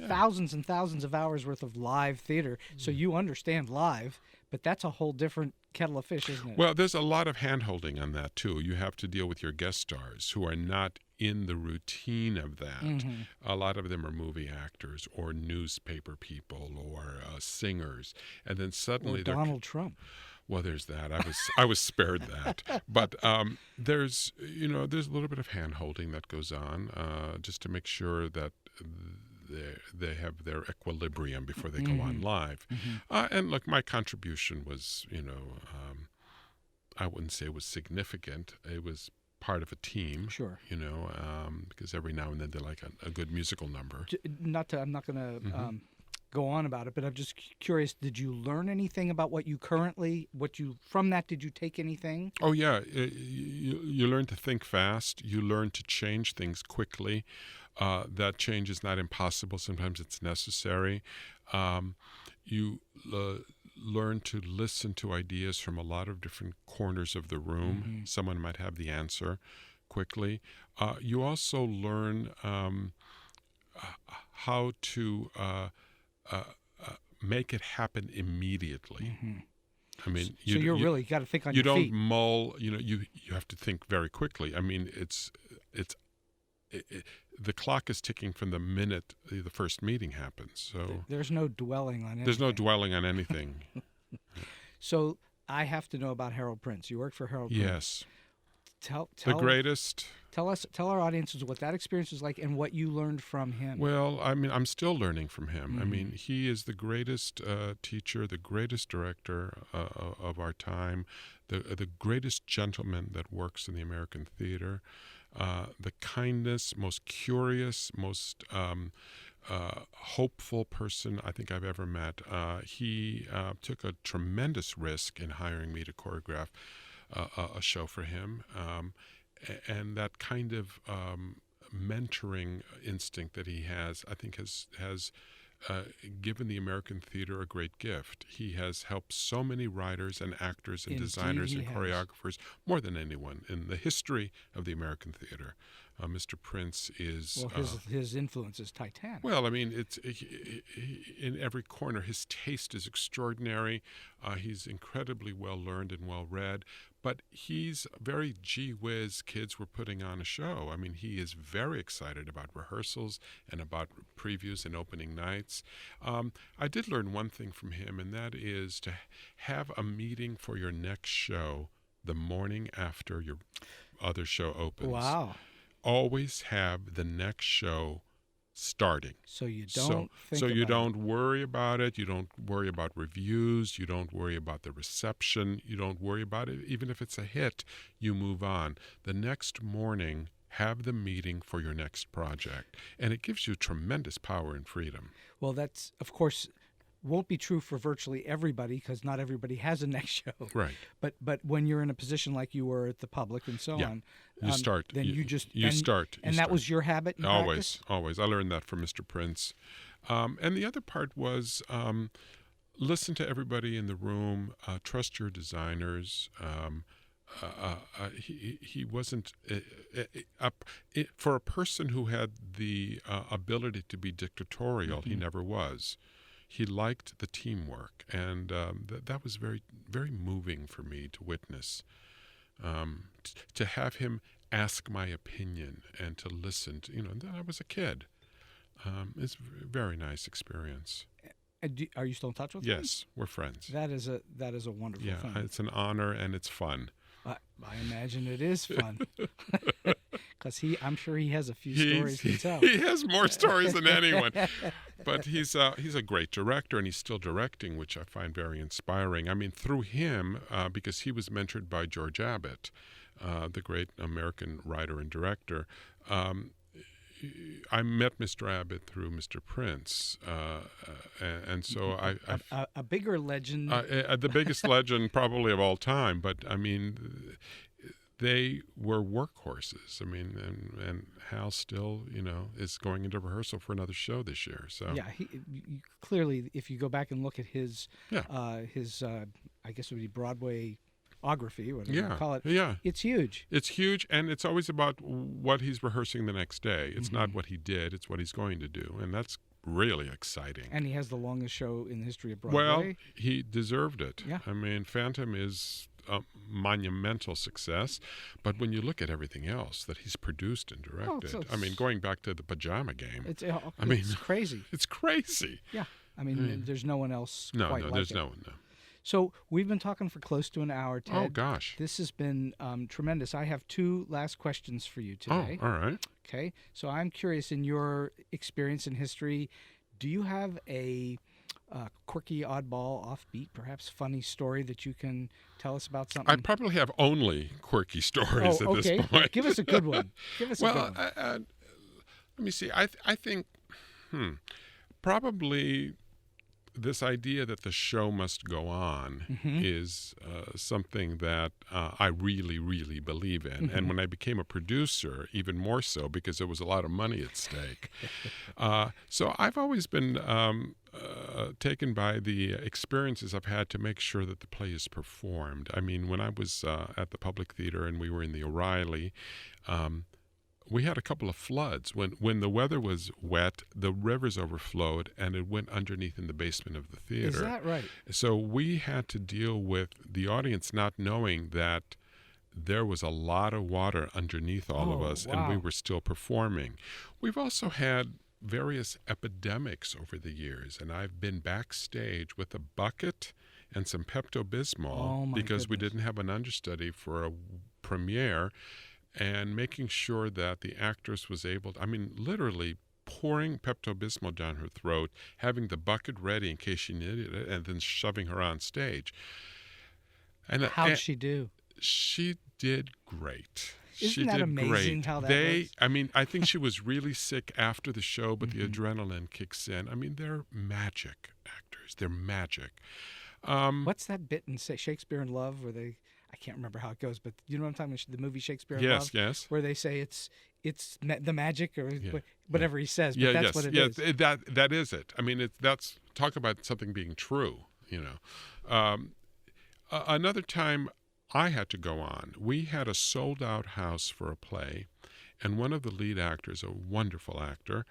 thousands and thousands of hours worth of live theater, so you understand live, but that's a whole different kettle of fish, isn't it? Well, there's a lot of hand-holding on that, too. You have to deal with your guest stars who are not in the routine of that. A lot of them are movie actors or newspaper people or singers. And then suddenly or Donald Trump. Well, there's that. I was spared that, but there's a little bit of hand holding that goes on just to make sure that they have their equilibrium before they go on live. And look, my contribution was, I wouldn't say it was significant. It was part of a team, Sure. because every now and then they like a good musical number. I'm not going to go on about it, but I'm just curious, did you learn anything about from that, did you take anything? Oh, yeah. You learn to think fast. You learn to change things quickly. That change is not impossible. Sometimes it's necessary. You learn to listen to ideas from a lot of different corners of the room. Someone might have the answer quickly. You also learn how to make it happen immediately. I mean, so you really got to think on you your feet. You don't mull. You have to think very quickly. I mean, the clock is ticking from the minute the first meeting happens. So there's no dwelling on anything. There's no dwelling on anything. So I have to know about Harold Prince. You work for Harold Prince. Yes. Tell the greatest. Tell our audiences what that experience was like and what you learned from him. Well, I mean, I'm still learning from him. I mean, he is the greatest teacher, the greatest director of our time, the greatest gentleman that works in the American theater, the kindest, most curious, most hopeful person I think I've ever met. He took a tremendous risk in hiring me to choreograph a show for him, and that kind of mentoring instinct that he has, I think, has given the American theater a great gift. He has helped so many writers and actors and designers and choreographers more than anyone in the history of the American theater. Mr. Prince is... Well, his influence is titanic. Well, I mean, it's in every corner. His taste is extraordinary. He's incredibly well-learned and well-read. But he's very gee whiz, kids, we're putting on a show. I mean, he is very excited about rehearsals and about previews and opening nights. I did learn one thing from him, and that is to have a meeting for your next show the morning after your other show opens. Wow. Always have the next show starting. So you don't don't worry about it. You don't worry about reviews. You don't worry about the reception. You don't worry about it. Even if it's a hit, you move on. The next morning, have the meeting for your next project. And it gives you tremendous power and freedom. Well, that's, of course, won't be true for virtually everybody because not everybody has a next show. Right. But when you're in a position like you were at the Public and so on, you start. Then you start. And that was your habit? Always. I learned that from Mr. Prince. And the other part was listen to everybody in the room. Trust your designers. He wasn't for a person who had the ability to be dictatorial. He never was. He liked the teamwork, and that was very, very moving for me to witness. To have him ask my opinion and to listen to, and then I was a kid. It's a very nice experience. Are you still in touch with him? Yes, we're friends. That is a wonderful thing. Yeah, it's an honor and it's fun. I imagine it is fun. Because I'm sure he has a few stories to tell. He has more stories than anyone. But he's a great director, and he's still directing, which I find very inspiring. I mean, through him, because he was mentored by George Abbott, the great American writer and director, I met Mr. Abbott through Mr. Prince, and so a bigger legend, the biggest legend probably of all time. But I mean, they were workhorses. I mean, and Hal still, is going into rehearsal for another show this year. So yeah, clearly, if you go back and look at his I guess it would be Broadway. Ography, whatever you call it. Yeah. It's huge. It's huge, and it's always about what he's rehearsing the next day. It's not what he did, it's what he's going to do, and that's really exciting. And he has the longest show in the history of Broadway. Well, he deserved it. Yeah. I mean, Phantom is a monumental success, but when you look at everything else that he's produced and directed, I mean, going back to the Pajama Game, it's crazy. It's crazy. Yeah. I mean, there's no one else quite like it. No, there's no one, no. So we've been talking for close to an hour, Ted. Oh, gosh. This has been tremendous. I have two last questions for you today. Oh, all right. Okay. So I'm curious, in your experience in history, do you have a quirky, oddball, offbeat, perhaps funny story that you can tell us about something? I probably have only quirky stories at this point. Give us a good one. Give us a good one. Let me see. I think probably this idea that the show must go on is something that I really, really believe in. And when I became a producer, even more so, because there was a lot of money at stake. So I've always been taken by the experiences I've had to make sure that the play is performed. I mean, when I was at the Public Theater and we were in the O'Reilly, we had a couple of floods. When the weather was wet, the rivers overflowed and it went underneath in the basement of the theater. Is that right? So we had to deal with the audience not knowing that there was a lot of water underneath all of us, and we were still performing. We've also had various epidemics over the years, and I've been backstage with a bucket and some Pepto-Bismol because we didn't have an understudy for a premiere, and making sure that the actress was able to, I mean, literally pouring Pepto-Bismol down her throat, having the bucket ready in case she needed it, and then shoving her on stage. And how'd she do? She did great. Isn't that amazing how that works? I mean, I think she was really sick after the show, but the adrenaline kicks in. I mean, they're magic actors. They're magic. What's that bit in Shakespeare in Love where they, I can't remember how it goes, but you know what I'm talking about, the movie Shakespeare in Love? Yes. Where they say it's the magic or whatever he says, but that's what it is. That is it. I mean, that's talk about something being true, you know. Another time I had to go on. We had a sold-out house for a play, and one of the lead actors, a wonderful actor,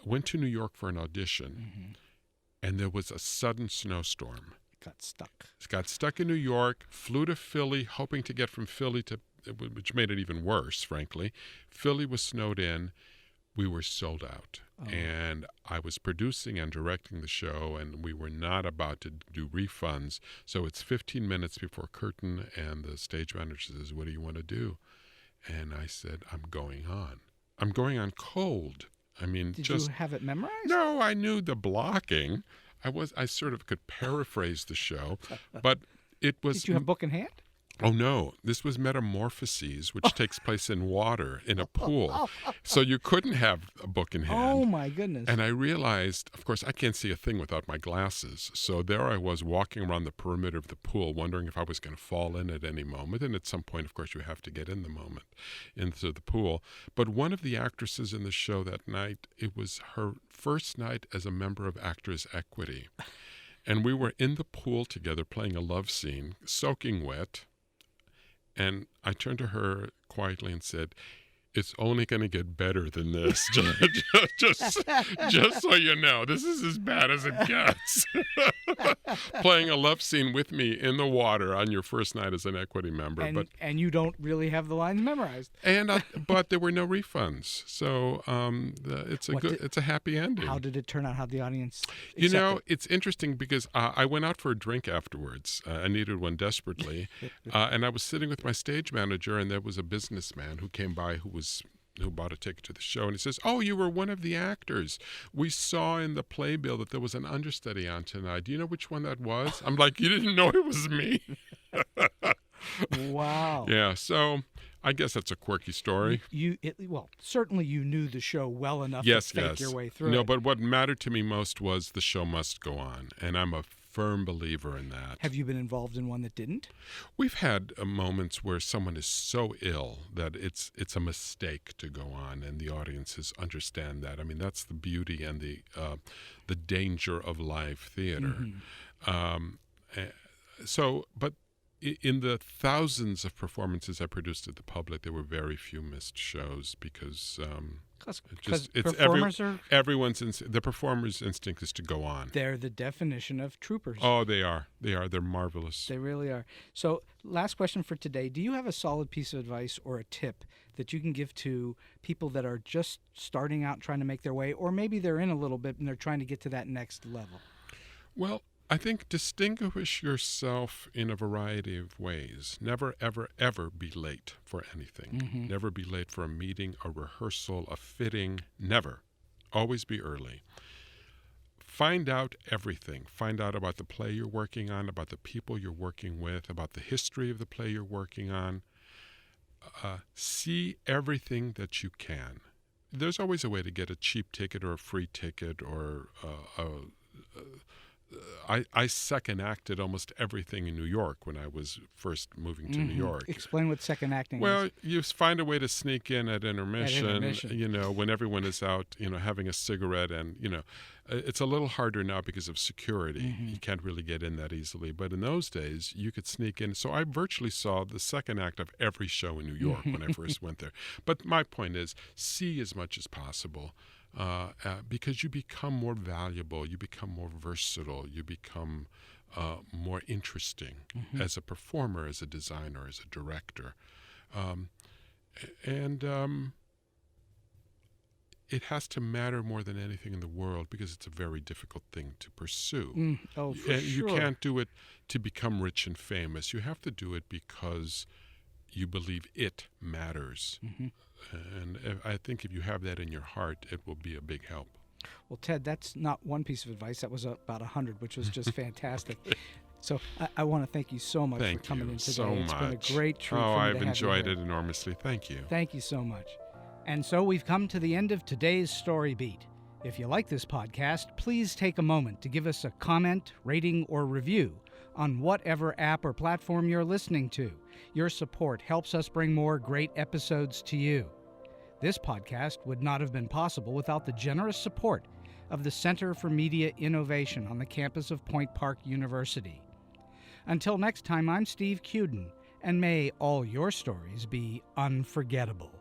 went to New York for an audition, and there was a sudden snowstorm. Got stuck in New York, flew to Philly, hoping to get from Philly to, which made it even worse, frankly. Philly was snowed in. We were sold out. And I was producing and directing the show, and we were not about to do refunds. So it's 15 minutes before curtain, and the stage manager says, "What do you want to do?" And I said, "I'm going on. I'm going on cold." I mean, Did you have it memorized? No, I knew the blocking. I sort of could paraphrase the show, but it was... Did you have book in hand? Oh, no. This was Metamorphoses, which takes place in water, in a pool. So you couldn't have a book in hand. Oh, my goodness. And I realized, of course, I can't see a thing without my glasses. So there I was walking around the perimeter of the pool, wondering if I was going to fall in at any moment. And at some point, of course, you have to get in the moment into the pool. But one of the actresses in the show that night, it was her first night as a member of Actors Equity. And we were in the pool together playing a love scene, soaking wet. And I turned to her quietly and said, "It's only going to get better than this. just so you know, this is as bad as it gets." Playing a love scene with me in the water on your first night as an equity member. And you don't really have the lines memorized. But there were no refunds. So it's a happy ending. How did it turn out? How did the audience accept You know, it? it's interesting because I went out for a drink afterwards. I needed one desperately. And I was sitting with my stage manager, and there was a businessman who came by who bought a ticket to the show, and he says, "Oh, you were one of the actors. We saw in the playbill that there was an understudy on tonight. Do you know which one that was?" I'm like, "You didn't know it was me?" Wow. Yeah, so I guess that's a quirky story. Certainly you knew the show well enough to fake your way through it. No, but what mattered to me most was the show must go on, and I'm a firm believer in that. Have you been involved in one that didn't? We've had moments where someone is so ill that it's a mistake to go on, and the audiences understand that. I mean, that's the beauty and the danger of live theater. But in the thousands of performances I produced at the Public, there were very few missed shows because the performer's instinct is to go on. They're the definition of troopers. Oh, they are. They're marvelous. They really are. So, last question for today. Do you have a solid piece of advice or a tip that you can give to people that are just starting out trying to make their way, or maybe they're in a little bit and they're trying to get to that next level? Well, I think distinguish yourself in a variety of ways. Never, ever, ever be late for anything. Never be late for a meeting, a rehearsal, a fitting. Never. Always be early. Find out everything. Find out about the play you're working on, about the people you're working with, about the history of the play you're working on. See everything that you can. There's always a way to get a cheap ticket or a free ticket, or I second acted almost everything in New York when I was first moving to New York. Explain what second acting is. Well, you find a way to sneak in at intermission, when everyone is out, having a cigarette, and, it's a little harder now because of security. You can't really get in that easily. But in those days, you could sneak in. So I virtually saw the second act of every show in New York when I first went there. But my point is, see as much as possible. Because you become more valuable, you become more versatile, you become more interesting as a performer, as a designer, as a director. It has to matter more than anything in the world, because it's a very difficult thing to pursue. For sure. You can't do it to become rich and famous. You have to do it because you believe it matters. And I think if you have that in your heart, it will be a big help. Well, Ted, that's not one piece of advice. That was about 100, which was just fantastic. So I want to thank you so much for coming in today. So it's been a great treat. I've enjoyed it enormously. Thank you. Thank you so much. And so we've come to the end of today's Story Beat. If you like this podcast, please take a moment to give us a comment, rating, or review on whatever app or platform you're listening to. Your support helps us bring more great episodes to you. This podcast would not have been possible without the generous support of the Center for Media Innovation on the campus of Point Park University. Until next time, I'm Steve Cuden, and may all your stories be unforgettable.